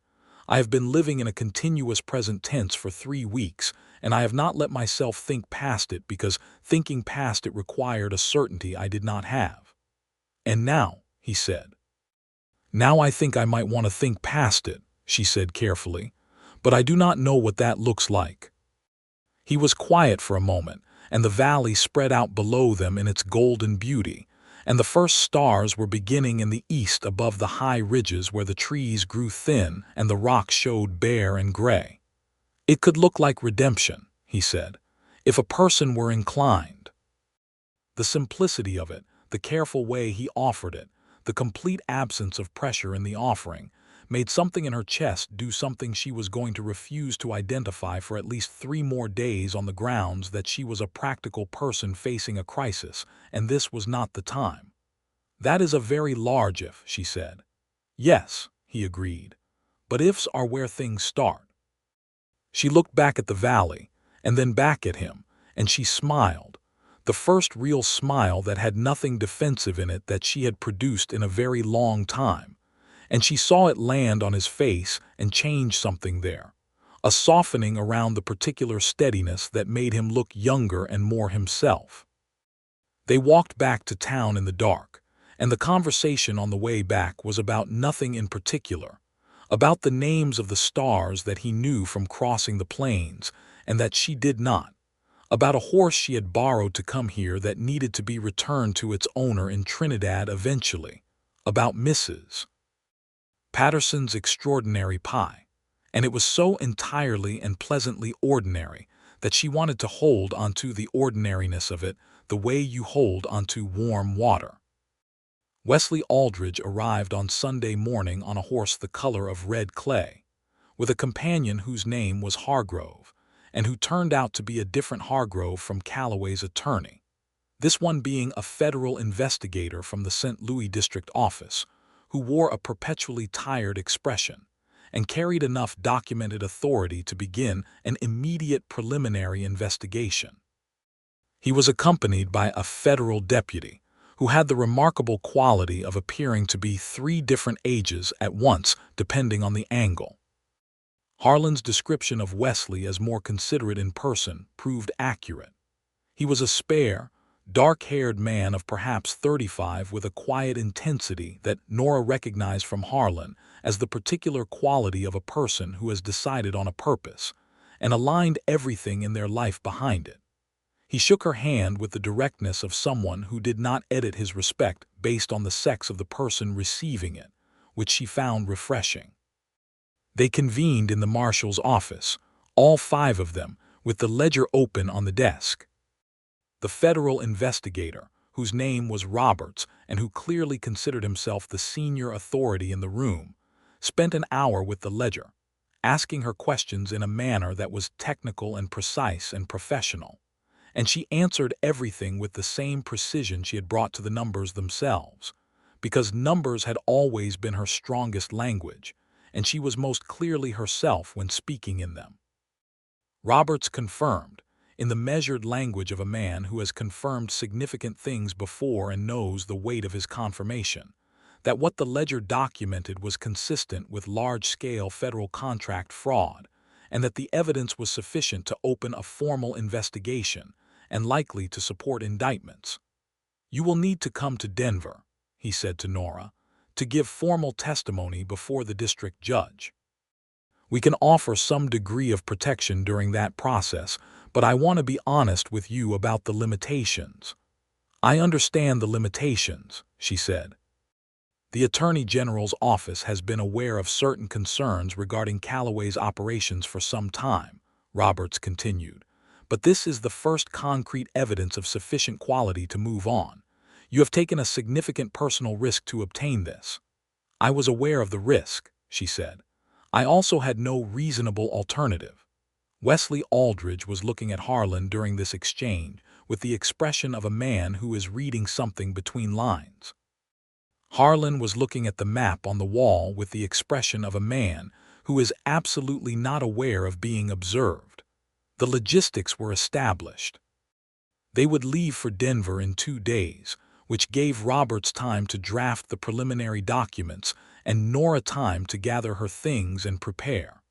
I have been living in a continuous present tense for 3 weeks, and I have not let myself think past it because thinking past it required a certainty I did not have. And now," he said. "Now I think I might want to think past it," she said carefully, "but I do not know what that looks like." He was quiet for a moment, and the valley spread out below them in its golden beauty, and the first stars were beginning in the east above the high ridges where the trees grew thin and the rocks showed bare and gray. "It could look like redemption," he said, "if a person were inclined." The simplicity of it, the careful way he offered it, the complete absence of pressure in the offering, made something in her chest do something she was going to refuse to identify for at least 3 more days on the grounds that she was a practical person facing a crisis, and this was not the time. That is a very large if, she said. Yes, he agreed. But ifs are where things start. She looked back at the valley, and then back at him, and she smiled, the first real smile that had nothing defensive in it that she had produced in a very long time, and she saw it land on his face and change something there, a softening around the particular steadiness that made him look younger and more himself. They walked back to town in the dark, and the conversation on the way back was about nothing in particular, about the names of the stars that he knew from crossing the plains and that she did not, about a horse she had borrowed to come here that needed to be returned to its owner in Trinidad eventually, about Mrs. Patterson's extraordinary pie, and it was so entirely and pleasantly ordinary that she wanted to hold onto the ordinariness of it the way you hold onto warm water. Wesley Aldridge arrived on Sunday morning on a horse the color of red clay, with a companion whose name was Hargrove, and who turned out to be a different Hargrove from Calloway's attorney, this one being a federal investigator from the St. Louis District Office, who wore a perpetually tired expression and carried enough documented authority to begin an immediate preliminary investigation. He was accompanied by a federal deputy, who had the remarkable quality of appearing to be 3 different ages at once depending on the angle. Harlan's description of Wesley as more considerate in person proved accurate. He was a spare, dark-haired man of perhaps 35 with a quiet intensity that Nora recognized from Harlan as the particular quality of a person who has decided on a purpose and aligned everything in their life behind it. He shook her hand with the directness of someone who did not edit his respect based on the sex of the person receiving it, which she found refreshing. They convened in the marshal's office, all 5 of them, with the ledger open on the desk. The federal investigator, whose name was Roberts and who clearly considered himself the senior authority in the room, spent an hour with the ledger, asking her questions in a manner that was technical and precise and professional, and she answered everything with the same precision she had brought to the numbers themselves, because numbers had always been her strongest language, and she was most clearly herself when speaking in them. Roberts confirmed, in the measured language of a man who has confirmed significant things before and knows the weight of his confirmation, that what the ledger documented was consistent with large-scale federal contract fraud, and that the evidence was sufficient to open a formal investigation and likely to support indictments. "You will need to come to Denver," he said to Nora, "to give formal testimony before the district judge. We can offer some degree of protection during that process, but I want to be honest with you about the limitations." "I understand the limitations," she said. "The Attorney General's office has been aware of certain concerns regarding Calloway's operations for some time," Roberts continued, "but this is the first concrete evidence of sufficient quality to move on. You have taken a significant personal risk to obtain this." "I was aware of the risk," she said. "I also had no reasonable alternative." Wesley Aldridge was looking at Harlan during this exchange with the expression of a man who is reading something between lines. Harlan was looking at the map on the wall with the expression of a man who is absolutely not aware of being observed. The logistics were established. They would leave for Denver in 2 days, which gave Roberts time to draft the preliminary documents and Nora time to gather her things and prepare.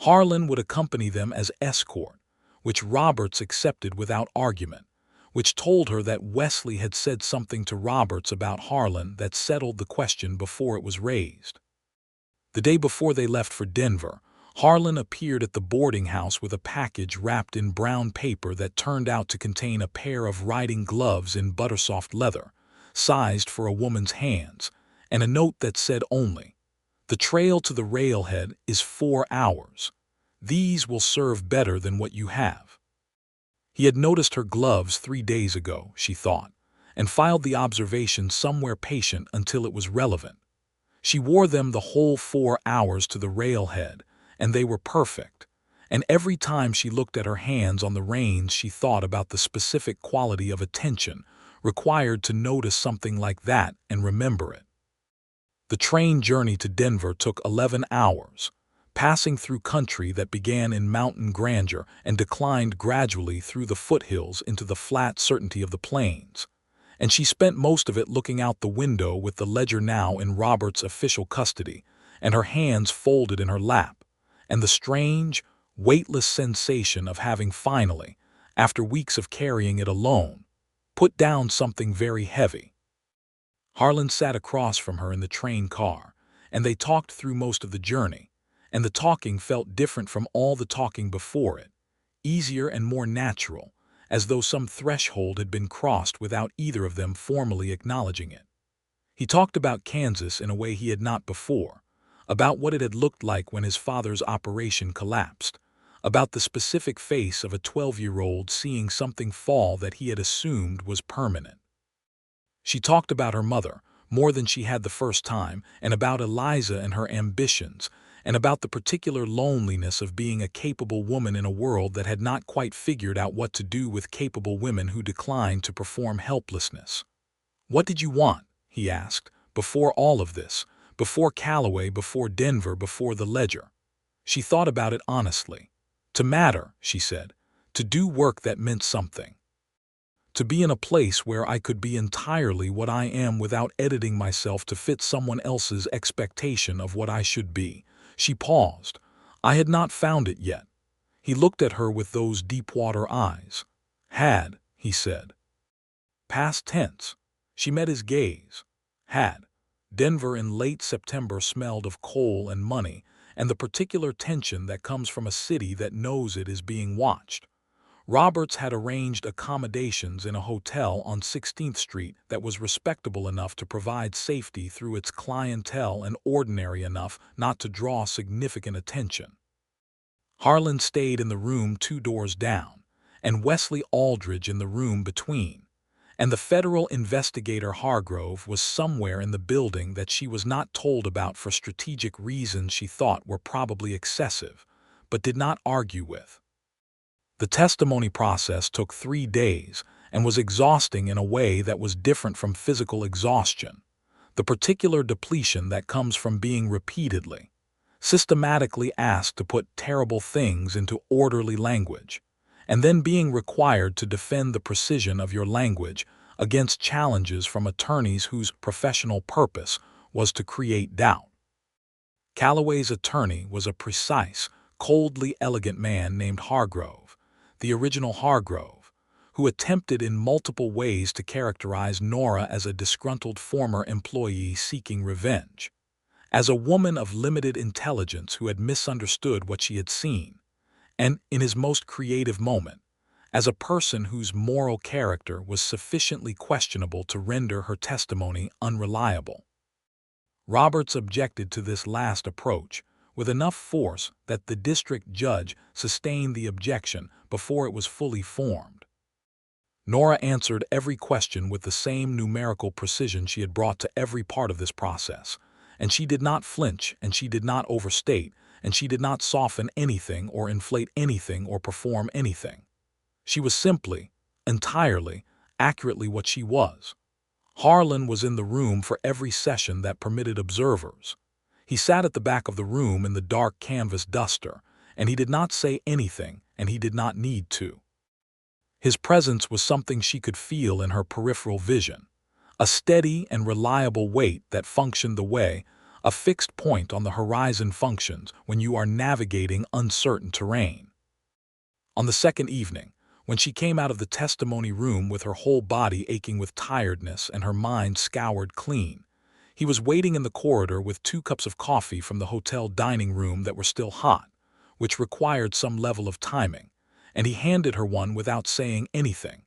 Harlan would accompany them as escort, which Roberts accepted without argument, which told her that Wesley had said something to Roberts about Harlan that settled the question before it was raised. The day before they left for Denver, Harlan appeared at the boarding house with a package wrapped in brown paper that turned out to contain a pair of riding gloves in buttersoft leather, sized for a woman's hands, and a note that said only, "The trail to the railhead is 4 hours. These will serve better than what you have." He had noticed her gloves 3 days ago, she thought, and filed the observation somewhere patient until it was relevant. She wore them the whole 4 hours to the railhead, and they were perfect, and every time she looked at her hands on the reins she thought about the specific quality of attention, required to notice something like that and remember it. The train journey to Denver took 11 hours, passing through country that began in mountain grandeur and declined gradually through the foothills into the flat certainty of the plains. And she spent most of it looking out the window with the ledger now in Robert's official custody, and her hands folded in her lap, and the strange, weightless sensation of having finally, after weeks of carrying it alone, put down something very heavy. Harlan sat across from her in the train car, and they talked through most of the journey, and the talking felt different from all the talking before it, easier and more natural, as though some threshold had been crossed without either of them formally acknowledging it. He talked about Kansas in a way he had not before, about what it had looked like when his father's operation collapsed, about the specific face of a 12-year-old seeing something fall that he had assumed was permanent. She talked about her mother, more than she had the first time, and about Eliza and her ambitions, and about the particular loneliness of being a capable woman in a world that had not quite figured out what to do with capable women who declined to perform helplessness. "What did you want?" he asked, "before all of this, before Callaway, before Denver, before the ledger?" She thought about it honestly. "To matter," she said, "to do work that meant something. To be in a place where I could be entirely what I am without editing myself to fit someone else's expectation of what I should be." She paused. I had not found it yet. He looked at her with those deep-water eyes. "Had," he said. Past tense. She met his gaze. Had. Denver in late September smelled of coal and money, and the particular tension that comes from a city that knows it is being watched. Roberts had arranged accommodations in a hotel on 16th Street that was respectable enough to provide safety through its clientele and ordinary enough not to draw significant attention. Harlan stayed in the room 2 doors down, and Wesley Aldridge in the room between, and the federal investigator Hargrove was somewhere in the building that she was not told about for strategic reasons she thought were probably excessive, but did not argue with. The testimony process took 3 days and was exhausting in a way that was different from physical exhaustion, the particular depletion that comes from being repeatedly, systematically asked to put terrible things into orderly language, and then being required to defend the precision of your language against challenges from attorneys whose professional purpose was to create doubt. Callaway's attorney was a precise, coldly elegant man named Hargrove, the original Hargrove, who attempted in multiple ways to characterize Nora as a disgruntled former employee seeking revenge, as a woman of limited intelligence who had misunderstood what she had seen, and, in his most creative moment, as a person whose moral character was sufficiently questionable to render her testimony unreliable. Roberts objected to this last approach with enough force that the district judge sustained the objection before it was fully formed. Nora answered every question with the same numerical precision she had brought to every part of this process, and she did not flinch, and she did not overstate, and she did not soften anything or inflate anything or perform anything. She was simply, entirely, accurately what she was. Harlan was in the room for every session that permitted observers. He sat at the back of the room in the dark canvas duster, and he did not say anything, and he did not need to. His presence was something she could feel in her peripheral vision, a steady and reliable weight that functioned the way a fixed point on the horizon functions when you are navigating uncertain terrain. On the second evening, when she came out of the testimony room with her whole body aching with tiredness and her mind scoured clean, he was waiting in the corridor with 2 cups of coffee from the hotel dining room that were still hot, which required some level of timing, and he handed her one without saying anything,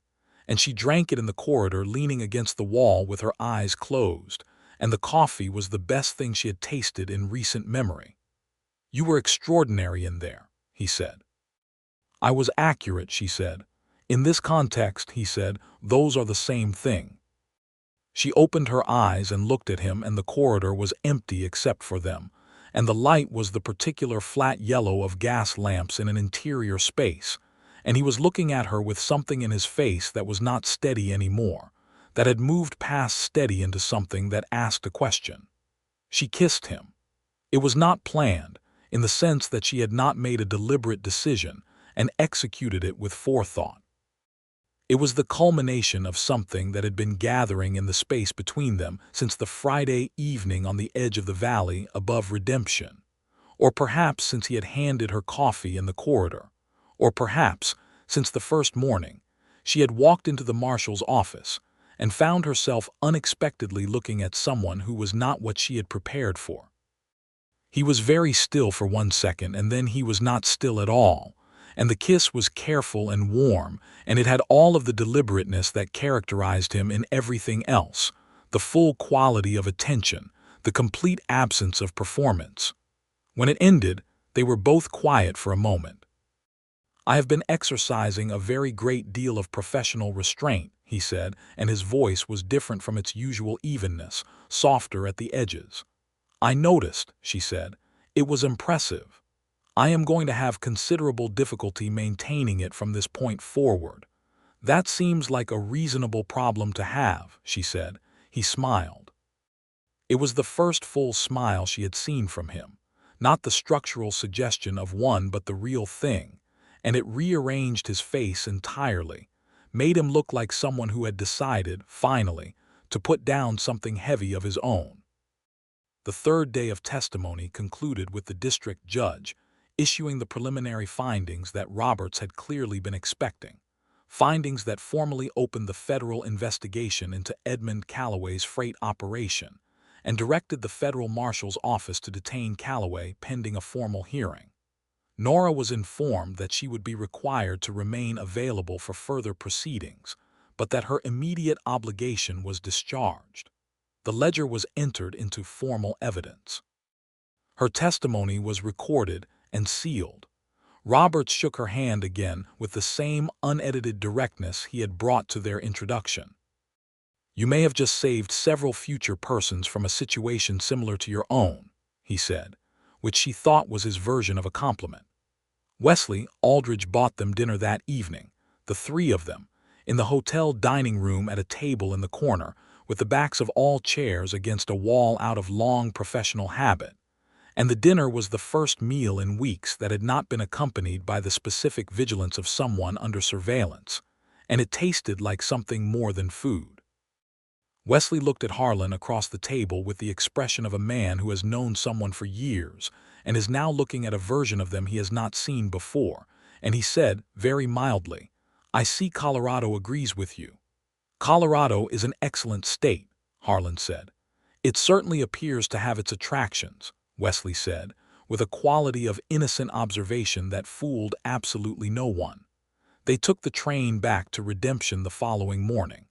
and she drank it in the corridor leaning against the wall with her eyes closed, and the coffee was the best thing she had tasted in recent memory. "You were extraordinary in there," he said. "I was accurate," she said. "In this context," he said, "those are the same thing." She opened her eyes and looked at him, and the corridor was empty except for them, and the light was the particular flat yellow of gas lamps in an interior space, and he was looking at her with something in his face that was not steady anymore, that had moved past steady into something that asked a question. She kissed him. It was not planned, in the sense that she had not made a deliberate decision and executed it with forethought. It was the culmination of something that had been gathering in the space between them since the Friday evening on the edge of the valley above Redemption, or perhaps since he had handed her coffee in the corridor, or perhaps since the first morning she had walked into the marshal's office and found herself unexpectedly looking at someone who was not what she had prepared for. He was very still for 1 second, and then he was not still at all, and the kiss was careful and warm, and it had all of the deliberateness that characterized him in everything else, the full quality of attention, the complete absence of performance. When it ended, they were both quiet for a moment. "I have been exercising a very great deal of professional restraint," he said, and his voice was different from its usual evenness, softer at the edges. "I noticed," she said. "It was impressive. I am going to have considerable difficulty maintaining it from this point forward." "That seems like a reasonable problem to have," she said. He smiled. It was the first full smile she had seen from him, not the structural suggestion of one but the real thing, and it rearranged his face entirely, made him look like someone who had decided, finally, to put down something heavy of his own. The third day of testimony concluded with the district judge issuing the preliminary findings that Roberts had clearly been expecting, findings that formally opened the federal investigation into Edmund Calloway's freight operation and directed the federal marshal's office to detain Calloway pending a formal hearing. Nora was informed that she would be required to remain available for further proceedings, but that her immediate obligation was discharged. The ledger was entered into formal evidence. Her testimony was recorded and sealed. Roberts shook her hand again with the same unedited directness he had brought to their introduction. "You may have just saved several future persons from a situation similar to your own," he said, which she thought was his version of a compliment. Wesley Aldridge bought them dinner that evening, the three of them, in the hotel dining room at a table in the corner, with the backs of all chairs against a wall out of long professional habit. And the dinner was the first meal in weeks that had not been accompanied by the specific vigilance of someone under surveillance, and it tasted like something more than food. Wesley looked at Harlan across the table with the expression of a man who has known someone for years and is now looking at a version of them he has not seen before, and he said, very mildly, "I see Colorado agrees with you." "Colorado is an excellent state," Harlan said. "It certainly appears to have its attractions," Wesley said, with a quality of innocent observation that fooled absolutely no one. They took the train back to Redemption the following morning.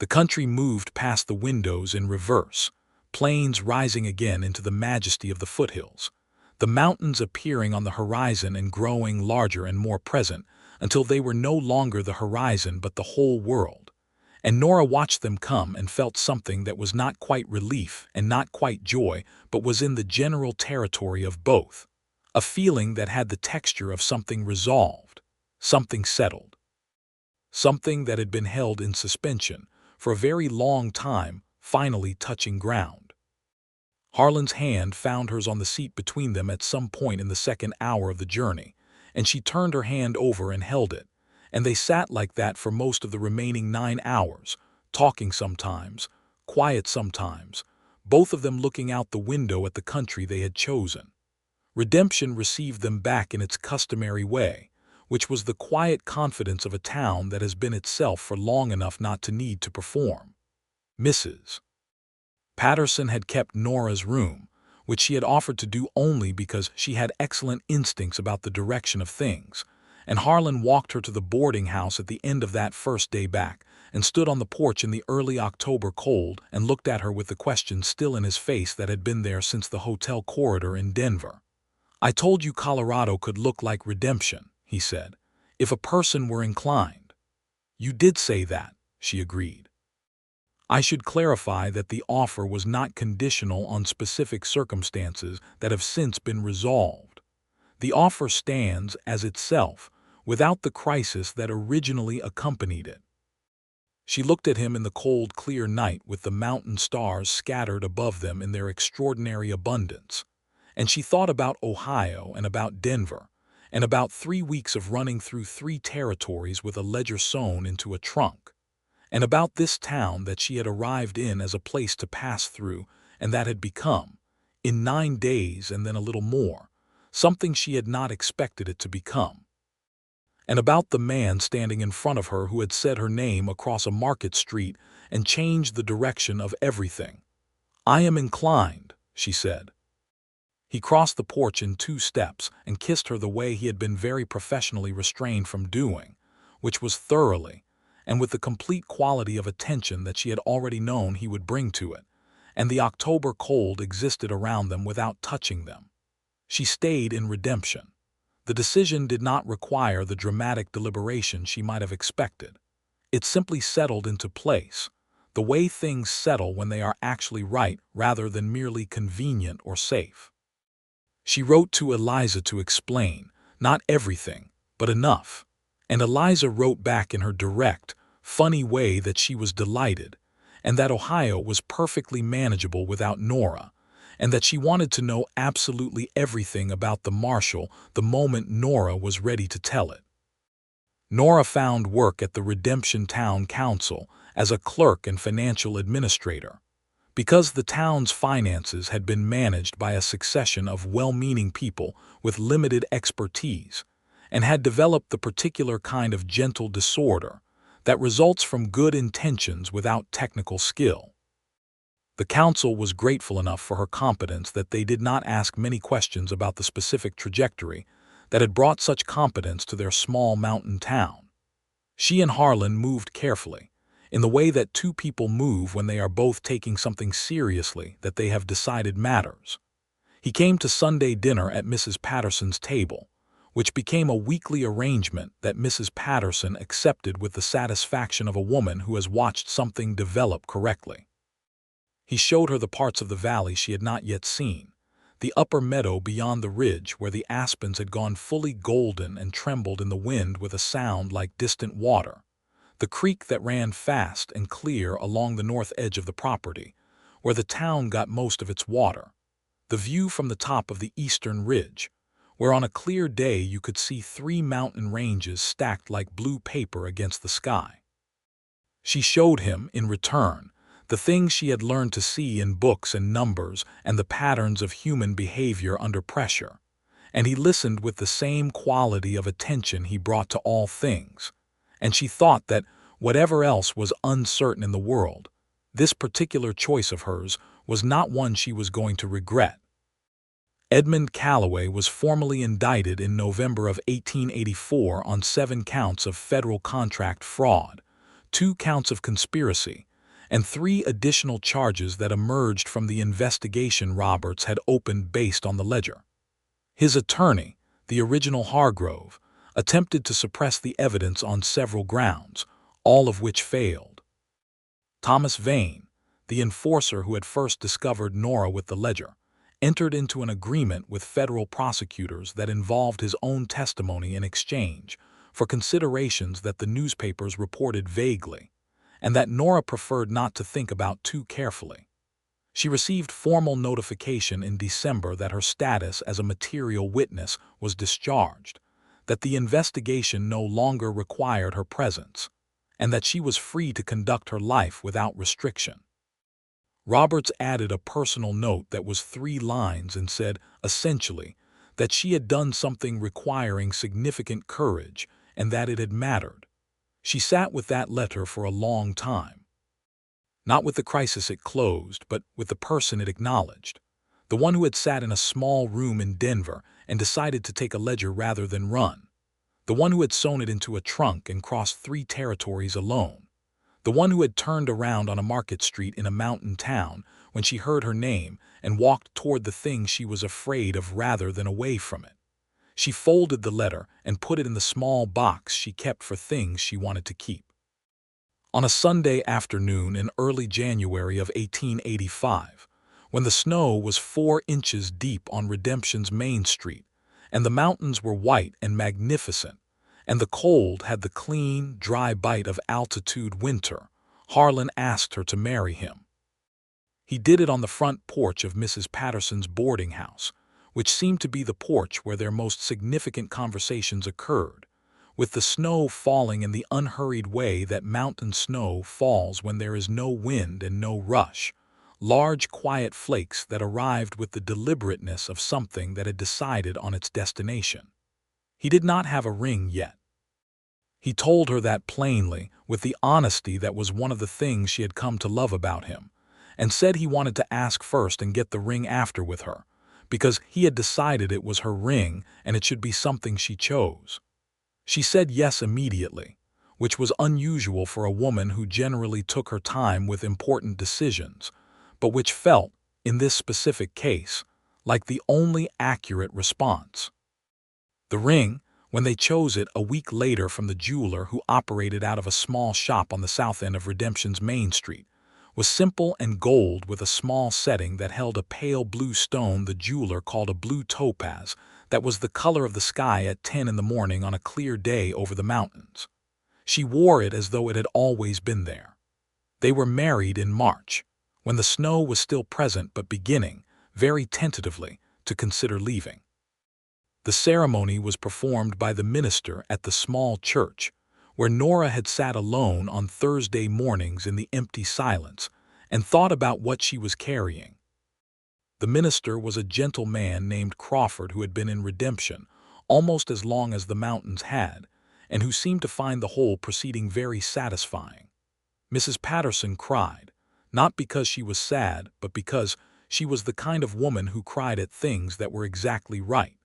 The country moved past the windows in reverse, plains rising again into the majesty of the foothills, the mountains appearing on the horizon and growing larger and more present until they were no longer the horizon but the whole world. And Nora watched them come and felt something that was not quite relief and not quite joy, but was in the general territory of both, a feeling that had the texture of something resolved, something settled, something that had been held in suspension for a very long time, finally touching ground. Harlan's hand found hers on the seat between them at some point in the second hour of the journey, and she turned her hand over and held it, and they sat like that for most of the remaining 9 hours, talking sometimes, quiet sometimes, both of them looking out the window at the country they had chosen. Redemption received them back in its customary way, which was the quiet confidence of a town that has been itself for long enough not to need to perform. Mrs. Patterson had kept Nora's room, which she had offered to do only because she had excellent instincts about the direction of things, and Harlan walked her to the boarding house at the end of that first day back and stood on the porch in the early October cold and looked at her with the question still in his face that had been there since the hotel corridor in Denver. "I told you Colorado could look like Redemption," he said, "if a person were inclined." "You did say that," she agreed. "I should clarify that the offer was not conditional on specific circumstances that have since been resolved. The offer stands as itself, without the crisis that originally accompanied it." She looked at him in the cold, clear night with the mountain stars scattered above them in their extraordinary abundance. And she thought about Ohio and about Denver, and about 3 weeks of running through 3 territories with a ledger sewn into a trunk, and about this town that she had arrived in as a place to pass through and that had become, in 9 days and then a little more, something she had not expected it to become. And about the man standing in front of her who had said her name across a market street and changed the direction of everything. "I am inclined," she said. He crossed the porch in 2 steps and kissed her the way he had been very professionally restrained from doing, which was thoroughly, and with the complete quality of attention that she had already known he would bring to it, and the October cold existed around them without touching them. She stayed in redemption. The decision did not require the dramatic deliberation she might have expected. It simply settled into place, the way things settle when they are actually right rather than merely convenient or safe. She wrote to Eliza to explain, not everything, but enough, and Eliza wrote back in her direct, funny way that she was delighted, and that Ohio was perfectly manageable without Nora, and that she wanted to know absolutely everything about the Marshal the moment Nora was ready to tell it. Nora found work at the Redemption Town Council as a clerk and financial administrator. Because the town's finances had been managed by a succession of well-meaning people with limited expertise, and had developed the particular kind of gentle disorder that results from good intentions without technical skill. The council was grateful enough for her competence that they did not ask many questions about the specific trajectory that had brought such competence to their small mountain town. She and Harlan moved carefully, in the way that 2 people move when they are both taking something seriously that they have decided matters. He came to Sunday dinner at Mrs. Patterson's table, which became a weekly arrangement that Mrs. Patterson accepted with the satisfaction of a woman who has watched something develop correctly. He showed her the parts of the valley she had not yet seen, the upper meadow beyond the ridge where the aspens had gone fully golden and trembled in the wind with a sound like distant water, the creek that ran fast and clear along the north edge of the property, where the town got most of its water, the view from the top of the eastern ridge, where on a clear day you could see 3 mountain ranges stacked like blue paper against the sky. She showed him, in return, the things she had learned to see in books and numbers and the patterns of human behavior under pressure, and he listened with the same quality of attention he brought to all things, and she thought that, whatever else was uncertain in the world, this particular choice of hers was not one she was going to regret. Edmund Calloway was formally indicted in November of 1884 on 7 counts of federal contract fraud, 2 counts of conspiracy, and 3 additional charges that emerged from the investigation Roberts had opened based on the ledger. His attorney, the original Hargrove, attempted to suppress the evidence on several grounds, all of which failed. Thomas Vane, the enforcer who had first discovered Nora with the ledger, entered into an agreement with federal prosecutors that involved his own testimony in exchange for considerations that the newspapers reported vaguely, and that Nora preferred not to think about too carefully. She received formal notification in December that her status as a material witness was discharged, that the investigation no longer required her presence, and that she was free to conduct her life without restriction. Roberts added a personal note that was 3 lines and said, essentially, that she had done something requiring significant courage and that it had mattered. She sat with that letter for a long time. Not with the crisis it closed, but with the person it acknowledged, the one who had sat in a small room in Denver and decided to take a ledger rather than run, the one who had sewn it into a trunk and crossed 3 territories alone, the one who had turned around on a market street in a mountain town when she heard her name and walked toward the thing she was afraid of rather than away from it. She folded the letter and put it in the small box she kept for things she wanted to keep. On a Sunday afternoon in early January of 1885, when the snow was 4 inches deep on Redemption's Main Street, and the mountains were white and magnificent, and the cold had the clean, dry bite of altitude winter, Harlan asked her to marry him. He did it on the front porch of Mrs. Patterson's boarding house, which seemed to be the porch where their most significant conversations occurred, with the snow falling in the unhurried way that mountain snow falls when there is no wind and no rush, large quiet flakes that arrived with the deliberateness of something that had decided on its destination. He did not have a ring yet. He told her that plainly, with the honesty that was one of the things she had come to love about him, and said he wanted to ask first and get the ring after with her, because he had decided it was her ring and it should be something she chose. She said yes immediately, which was unusual for a woman who generally took her time with important decisions, but which felt, in this specific case, like the only accurate response. The ring, when they chose it a week later from the jeweler who operated out of a small shop on the south end of Redemption's Main Street, was simple and gold with a small setting that held a pale blue stone the jeweler called a blue topaz that was the color of the sky at 10 in the morning on a clear day over the mountains. She wore it as though it had always been there. They were married in March, when the snow was still present but beginning, very tentatively, to consider leaving. The ceremony was performed by the minister at the small church, where Nora had sat alone on Thursday mornings in the empty silence and thought about what she was carrying. The minister was a gentle man named Crawford who had been in Redemption almost as long as the mountains had, and who seemed to find the whole proceeding very satisfying. Mrs. Patterson cried, not because she was sad, but because she was the kind of woman who cried at things that were exactly right.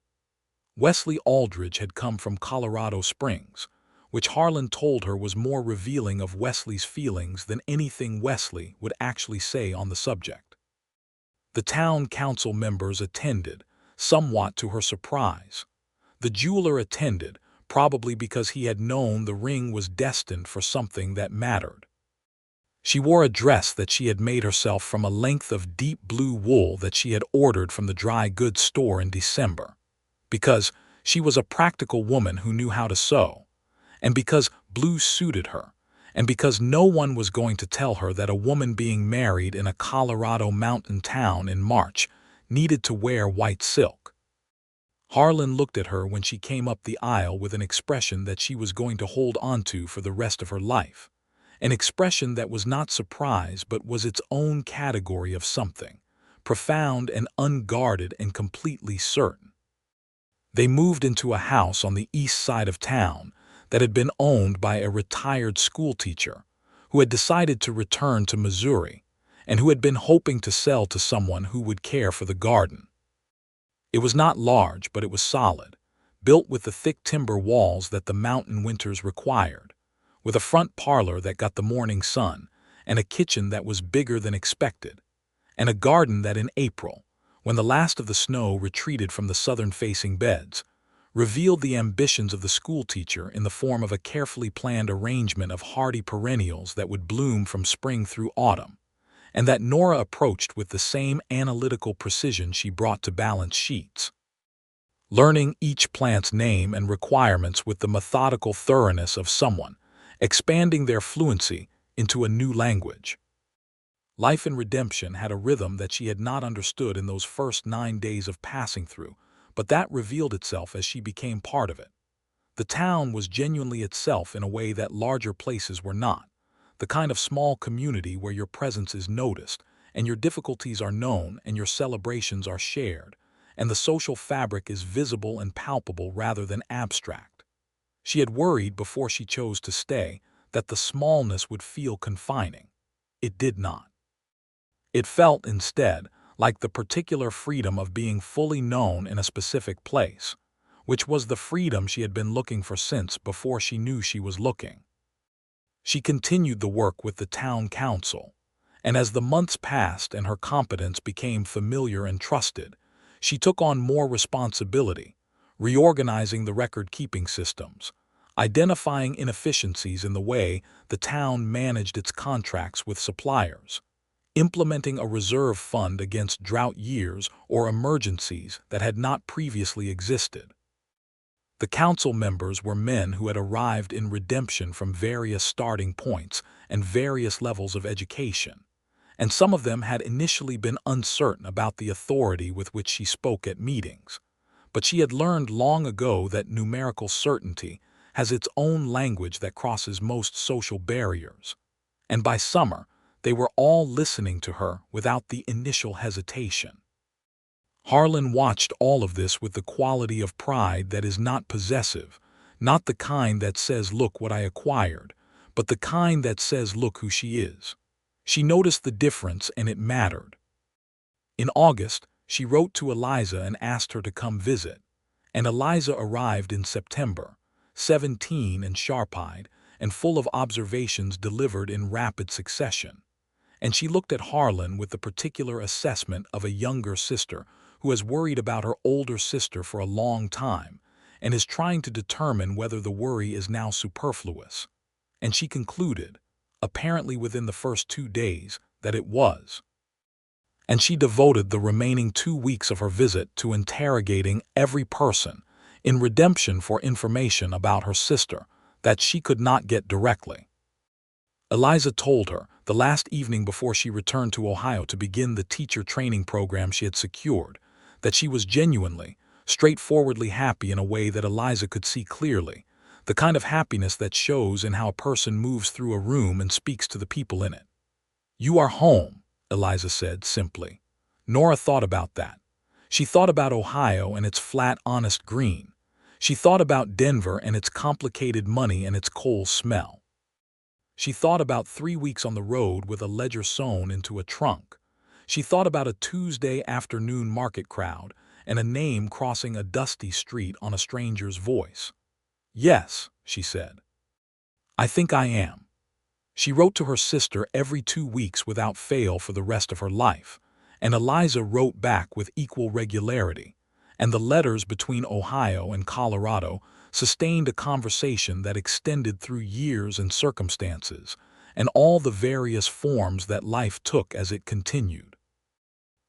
Wesley Aldridge had come from Colorado Springs, which Harlan told her was more revealing of Wesley's feelings than anything Wesley would actually say on the subject. The town council members attended, somewhat to her surprise. The jeweler attended, probably because he had known the ring was destined for something that mattered. She wore a dress that she had made herself from a length of deep blue wool that she had ordered from the dry goods store in December, because she was a practical woman who knew how to sew, and because blue suited her, and because no one was going to tell her that a woman being married in a Colorado mountain town in March needed to wear white silk. Harlan looked at her when she came up the aisle with an expression that she was going to hold onto for the rest of her life, an expression that was not surprise but was its own category of something, profound and unguarded and completely certain. They moved into a house on the east side of town that had been owned by a retired schoolteacher who had decided to return to Missouri and who had been hoping to sell to someone who would care for the garden. It was not large, but it was solid, built with the thick timber walls that the mountain winters required, with a front parlor that got the morning sun and a kitchen that was bigger than expected, and a garden that in April, when the last of the snow retreated from the southern-facing beds, revealed the ambitions of the schoolteacher in the form of a carefully planned arrangement of hardy perennials that would bloom from spring through autumn, and that Nora approached with the same analytical precision she brought to balance sheets, learning each plant's name and requirements with the methodical thoroughness of someone, expanding their fluency into a new language. Life in Redemption had a rhythm that she had not understood in those first 9 days of passing through, but that revealed itself as she became part of it. The town was genuinely itself in a way that larger places were not, the kind of small community where your presence is noticed, and your difficulties are known, and your celebrations are shared, and the social fabric is visible and palpable rather than abstract. She had worried before she chose to stay that the smallness would feel confining. It did not. It felt, instead, like the particular freedom of being fully known in a specific place, which was the freedom she had been looking for since before she knew she was looking. She continued the work with the town council, and as the months passed and her competence became familiar and trusted, she took on more responsibility, reorganizing the record-keeping systems, identifying inefficiencies in the way the town managed its contracts with suppliers, implementing a reserve fund against drought years or emergencies that had not previously existed. The council members were men who had arrived in redemption from various starting points and various levels of education, and some of them had initially been uncertain about the authority with which she spoke at meetings. But she had learned long ago that numerical certainty has its own language that crosses most social barriers. And by summer, they were all listening to her without the initial hesitation. Harlan watched all of this with the quality of pride that is not possessive, not the kind that says, "Look what I acquired," but the kind that says, "Look who she is." She noticed the difference, and it mattered. In August, she wrote to Eliza and asked her to come visit, and Eliza arrived in September, 17 and sharp-eyed, and full of observations delivered in rapid succession. And she looked at Harlan with the particular assessment of a younger sister who has worried about her older sister for a long time and is trying to determine whether the worry is now superfluous. And she concluded, apparently within the first 2 days, that it was. And she devoted the remaining 2 weeks of her visit to interrogating every person in redemption for information about her sister that she could not get directly. Eliza told her, the last evening before she returned to Ohio to begin the teacher training program she had secured, that she was genuinely, straightforwardly happy in a way that Eliza could see clearly, the kind of happiness that shows in how a person moves through a room and speaks to the people in it. "You are home," Eliza said simply. Nora thought about that. She thought about Ohio and its flat, honest green. She thought about Denver and its complicated money and its coal smell. She thought about 3 weeks on the road with a ledger sewn into a trunk. She thought about a Tuesday afternoon market crowd and a name crossing a dusty street on a stranger's voice. "Yes," she said. "I think I am." She wrote to her sister every 2 weeks without fail for the rest of her life, and Eliza wrote back with equal regularity, and the letters between Ohio and Colorado sustained a conversation that extended through years and circumstances, and all the various forms that life took as it continued.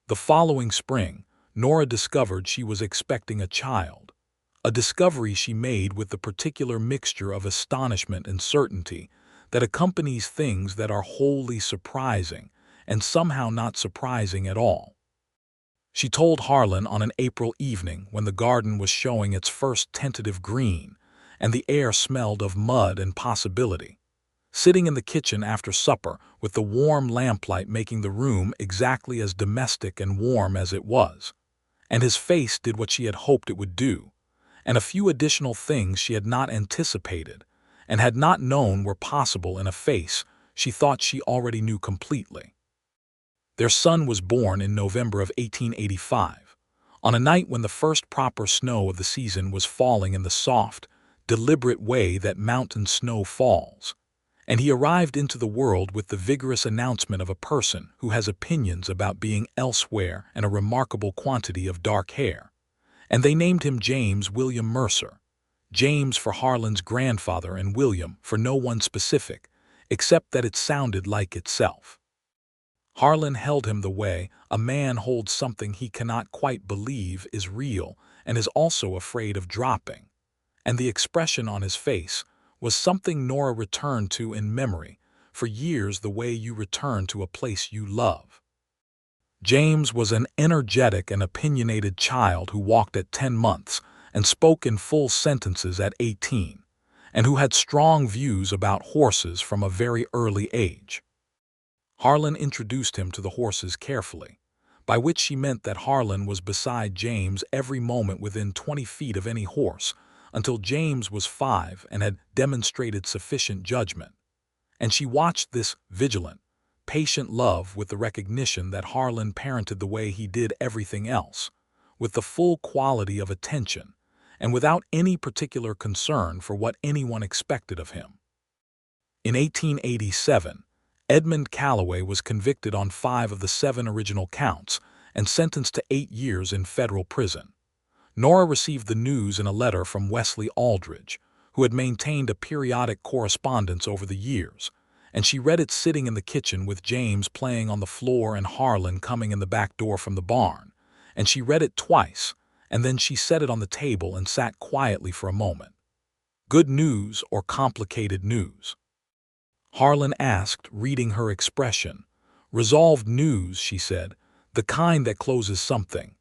The following spring, Nora discovered she was expecting a child, a discovery she made with the particular mixture of astonishment and certainty that accompanies things that are wholly surprising and somehow not surprising at all. She told Harlan on an April evening when the garden was showing its first tentative green and the air smelled of mud and possibility. Sitting in the kitchen after supper with the warm lamplight making the room exactly as domestic and warm as it was, and his face did what she had hoped it would do, and a few additional things she had not anticipated and had not known were possible in a face she thought she already knew completely. Their son was born in November of 1885, on a night when the first proper snow of the season was falling in the soft, deliberate way that mountain snow falls, and he arrived into the world with the vigorous announcement of a person who has opinions about being elsewhere and a remarkable quantity of dark hair, and they named him James William Mercer, James for Harlan's grandfather and William for no one specific, except that it sounded like itself. Harlan held him the way a man holds something he cannot quite believe is real and is also afraid of dropping, and the expression on his face was something Nora returned to in memory for years, the way you return to a place you love. James was an energetic and opinionated child who walked at 10 months and spoke in full sentences at 18, and who had strong views about horses from a very early age. Harlan introduced him to the horses carefully, by which she meant that Harlan was beside James every moment within 20 feet of any horse, until James was 5 and had demonstrated sufficient judgment, and she watched this vigilant, patient love with the recognition that Harlan parented the way he did everything else, with the full quality of attention, and without any particular concern for what anyone expected of him. In 1887, Edmund Calloway was convicted on 5 of the 7 original counts and sentenced to 8 years in federal prison. Nora received the news in a letter from Wesley Aldridge, who had maintained a periodic correspondence over the years, and she read it sitting in the kitchen with James playing on the floor and Harlan coming in the back door from the barn, and she read it twice, and then she set it on the table and sat quietly for a moment. "Good news or complicated news?" Harlan asked, reading her expression. "Resolved news," she said, "the kind that closes something."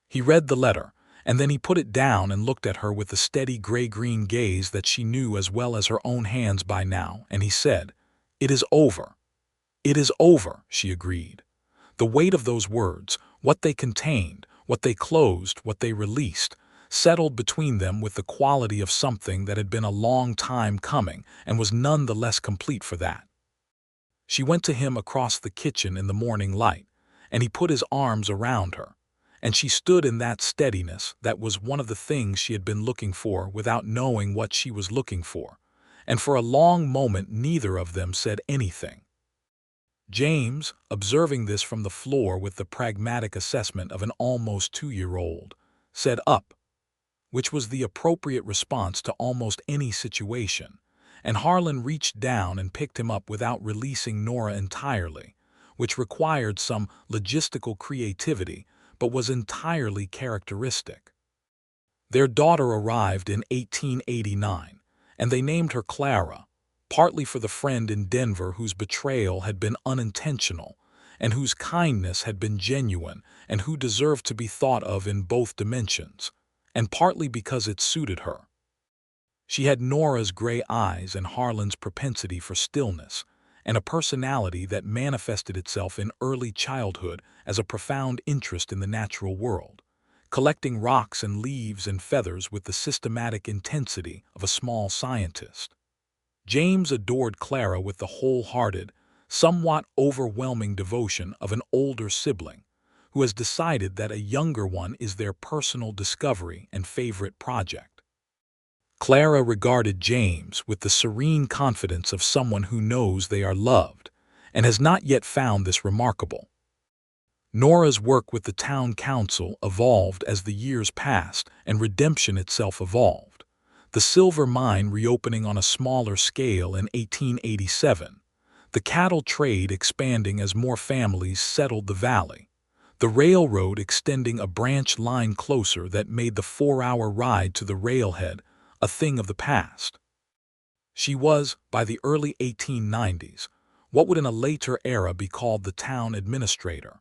He read the letter, and then he put it down and looked at her with the steady gray-green gaze that she knew as well as her own hands by now, and he said, "It is over." "It is over," she agreed. The weight of those words, what they contained, what they closed, what they released, settled between them with the quality of something that had been a long time coming and was none the less complete for that. She went to him across the kitchen in the morning light, and he put his arms around her, and she stood in that steadiness that was one of the things she had been looking for without knowing what she was looking for, and for a long moment neither of them said anything. James, observing this from the floor with the pragmatic assessment of an almost 2-year-old, said "up," which was the appropriate response to almost any situation, and Harlan reached down and picked him up without releasing Nora entirely, which required some logistical creativity but was entirely characteristic. Their daughter arrived in 1889, and they named her Clara, partly for the friend in Denver whose betrayal had been unintentional and whose kindness had been genuine and who deserved to be thought of in both dimensions, and partly because it suited her. She had Nora's gray eyes and Harlan's propensity for stillness, and a personality that manifested itself in early childhood as a profound interest in the natural world, collecting rocks and leaves and feathers with the systematic intensity of a small scientist. James adored Clara with the wholehearted, somewhat overwhelming devotion of an older sibling who has decided that a younger one is their personal discovery and favorite project. Clara regarded James with the serene confidence of someone who knows they are loved and has not yet found this remarkable. Nora's work with the town council evolved as the years passed and redemption itself evolved, the silver mine reopening on a smaller scale in 1887, the cattle trade expanding as more families settled the valley, the railroad extending a branch line closer that made the 4-hour ride to the railhead a thing of the past. She was, by the early 1890s, what would in a later era be called the town administrator,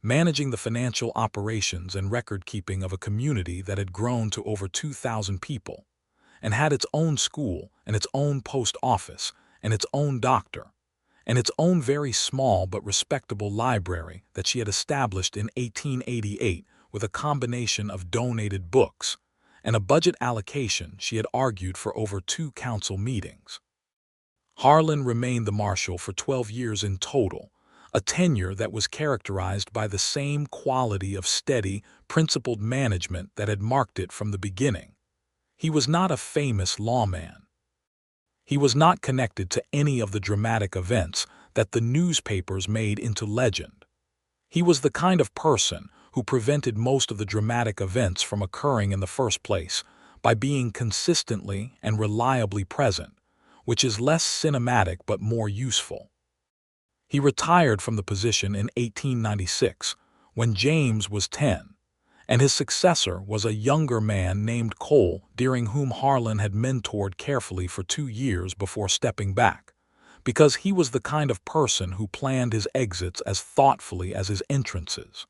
managing the financial operations and record-keeping of a community that had grown to over 2,000 people, and had its own school and its own post office and its own doctor, and its own very small but respectable library that she had established in 1888 with a combination of donated books and a budget allocation she had argued for over 2 council meetings. Harlan remained the marshal for 12 years in total, a tenure that was characterized by the same quality of steady, principled management that had marked it from the beginning. He was not a famous lawman. He was not connected to any of the dramatic events that the newspapers made into legend. He was the kind of person who prevented most of the dramatic events from occurring in the first place by being consistently and reliably present, which is less cinematic but more useful. He retired from the position in 1896, when James was 10, and his successor was a younger man named Cole, during whom Harlan had mentored carefully for 2 years before stepping back, because he was the kind of person who planned his exits as thoughtfully as his entrances.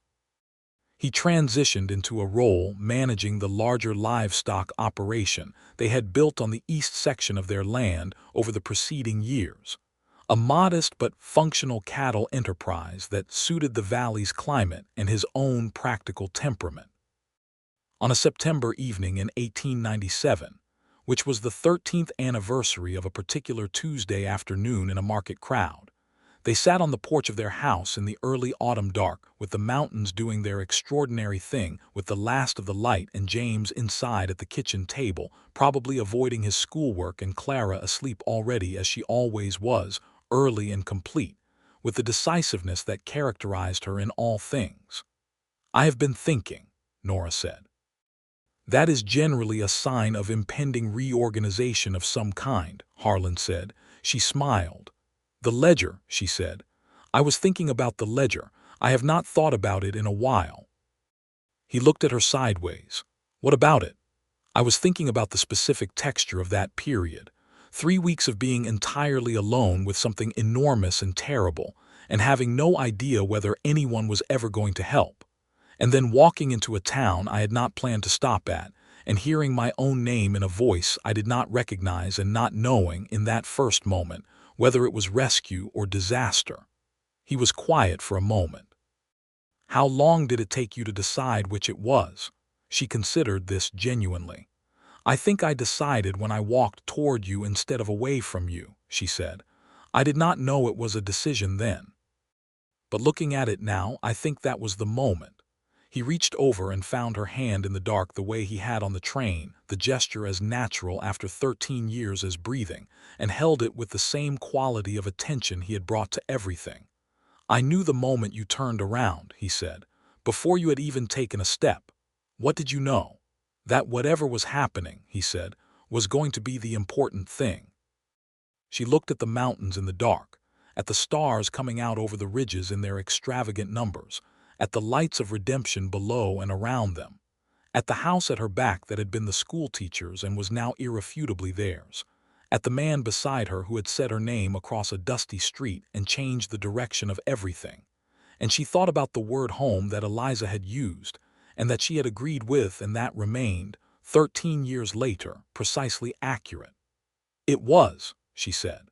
He transitioned into a role managing the larger livestock operation they had built on the east section of their land over the preceding years, a modest but functional cattle enterprise that suited the valley's climate and his own practical temperament. On a September evening in 1897, which was the 13th anniversary of a particular Tuesday afternoon in a market crowd, they sat on the porch of their house in the early autumn dark, with the mountains doing their extraordinary thing with the last of the light, and James inside at the kitchen table, probably avoiding his schoolwork, and Clara asleep already as she always was, early and complete, with the decisiveness that characterized her in all things. "I have been thinking," Nora said. "That is generally a sign of impending reorganization of some kind," Harlan said. She smiled. "The ledger," she said. "I was thinking about the ledger. I have not thought about it in a while." He looked at her sideways. What about it? I was thinking about the specific texture of that period. 3 weeks of being entirely alone with something enormous and terrible, and having no idea whether anyone was ever going to help. And then walking into a town I had not planned to stop at, and hearing my own name in a voice I did not recognize, and not knowing in that first moment whether it was rescue or disaster. He was quiet for a moment. How long did it take you to decide which it was? She considered this genuinely. I think I decided when I walked toward you instead of away from you, she said. I did not know it was a decision then. But looking at it now, I think that was the moment. He reached over and found her hand in the dark the way he had on the train, the gesture as natural after 13 years as breathing, and held it with the same quality of attention he had brought to everything. I knew the moment you turned around, he said, before you had even taken a step. What did you know? That whatever was happening, he said, was going to be the important thing. She looked at the mountains in the dark, at the stars coming out over the ridges in their extravagant numbers, at the lights of redemption below and around them, at the house at her back that had been the school teacher's and was now irrefutably theirs, at the man beside her who had said her name across a dusty street and changed the direction of everything. And she thought about the word home that Eliza had used, and that she had agreed with, and that remained, 13 years later, precisely accurate. It was, she said.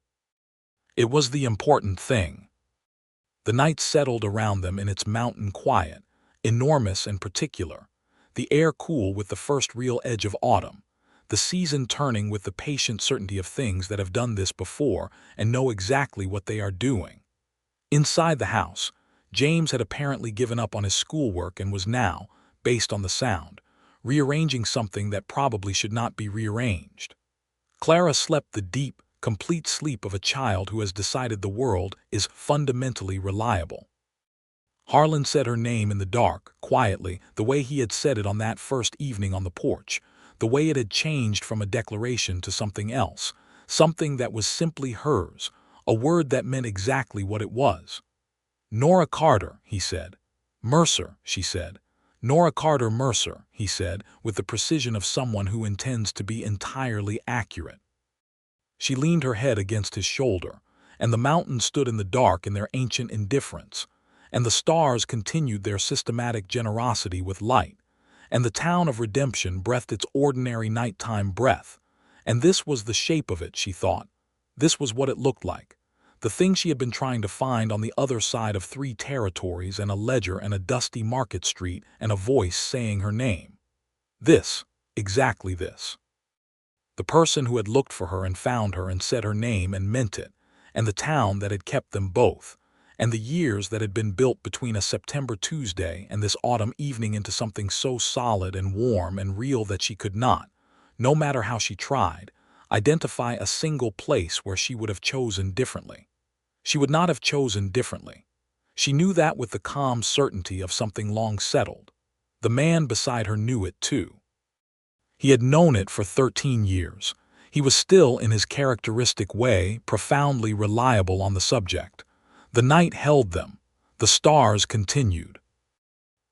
It was the important thing. The night settled around them in its mountain quiet, enormous and particular, the air cool with the first real edge of autumn, the season turning with the patient certainty of things that have done this before and know exactly what they are doing. Inside the house, James had apparently given up on his schoolwork and was now, based on the sound, rearranging something that probably should not be rearranged. Clara slept the deep, complete sleep of a child who has decided the world is fundamentally reliable. Harlan said her name in the dark, quietly, the way he had said it on that first evening on the porch, the way it had changed from a declaration to something else, something that was simply hers, a word that meant exactly what it was. Nora Carter, he said. Mercer, she said. Nora Carter Mercer, he said, with the precision of someone who intends to be entirely accurate. She leaned her head against his shoulder, and the mountains stood in the dark in their ancient indifference, and the stars continued their systematic generosity with light, and the town of redemption breathed its ordinary nighttime breath. And this was the shape of it, she thought. This was what it looked like. The thing she had been trying to find on the other side of 3 territories and a ledger and a dusty market street and a voice saying her name. This, exactly this. The person who had looked for her and found her and said her name and meant it, and the town that had kept them both, and the years that had been built between a September Tuesday and this autumn evening into something so solid and warm and real that she could not, no matter how she tried, identify a single place where she would have chosen differently. She would not have chosen differently. She knew that with the calm certainty of something long settled. The man beside her knew it too. He had known it for 13 years. He was still, in his characteristic way, profoundly reliable on the subject. The night held them. The stars continued.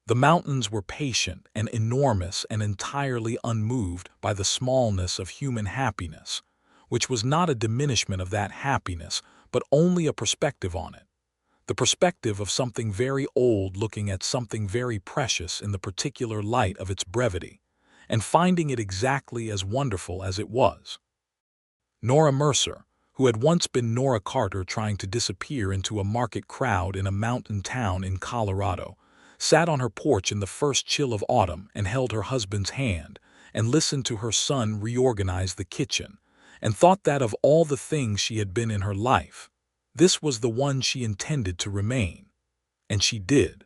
The mountains were patient and enormous and entirely unmoved by the smallness of human happiness, which was not a diminishment of that happiness, but only a perspective on it. The perspective of something very old looking at something very precious in the particular light of its brevity, and finding it exactly as wonderful as it was. Nora Mercer, who had once been Nora Carter trying to disappear into a market crowd in a mountain town in Colorado, sat on her porch in the first chill of autumn and held her husband's hand and listened to her son reorganize the kitchen, and thought that of all the things she had been in her life, this was the one she intended to remain. And she did.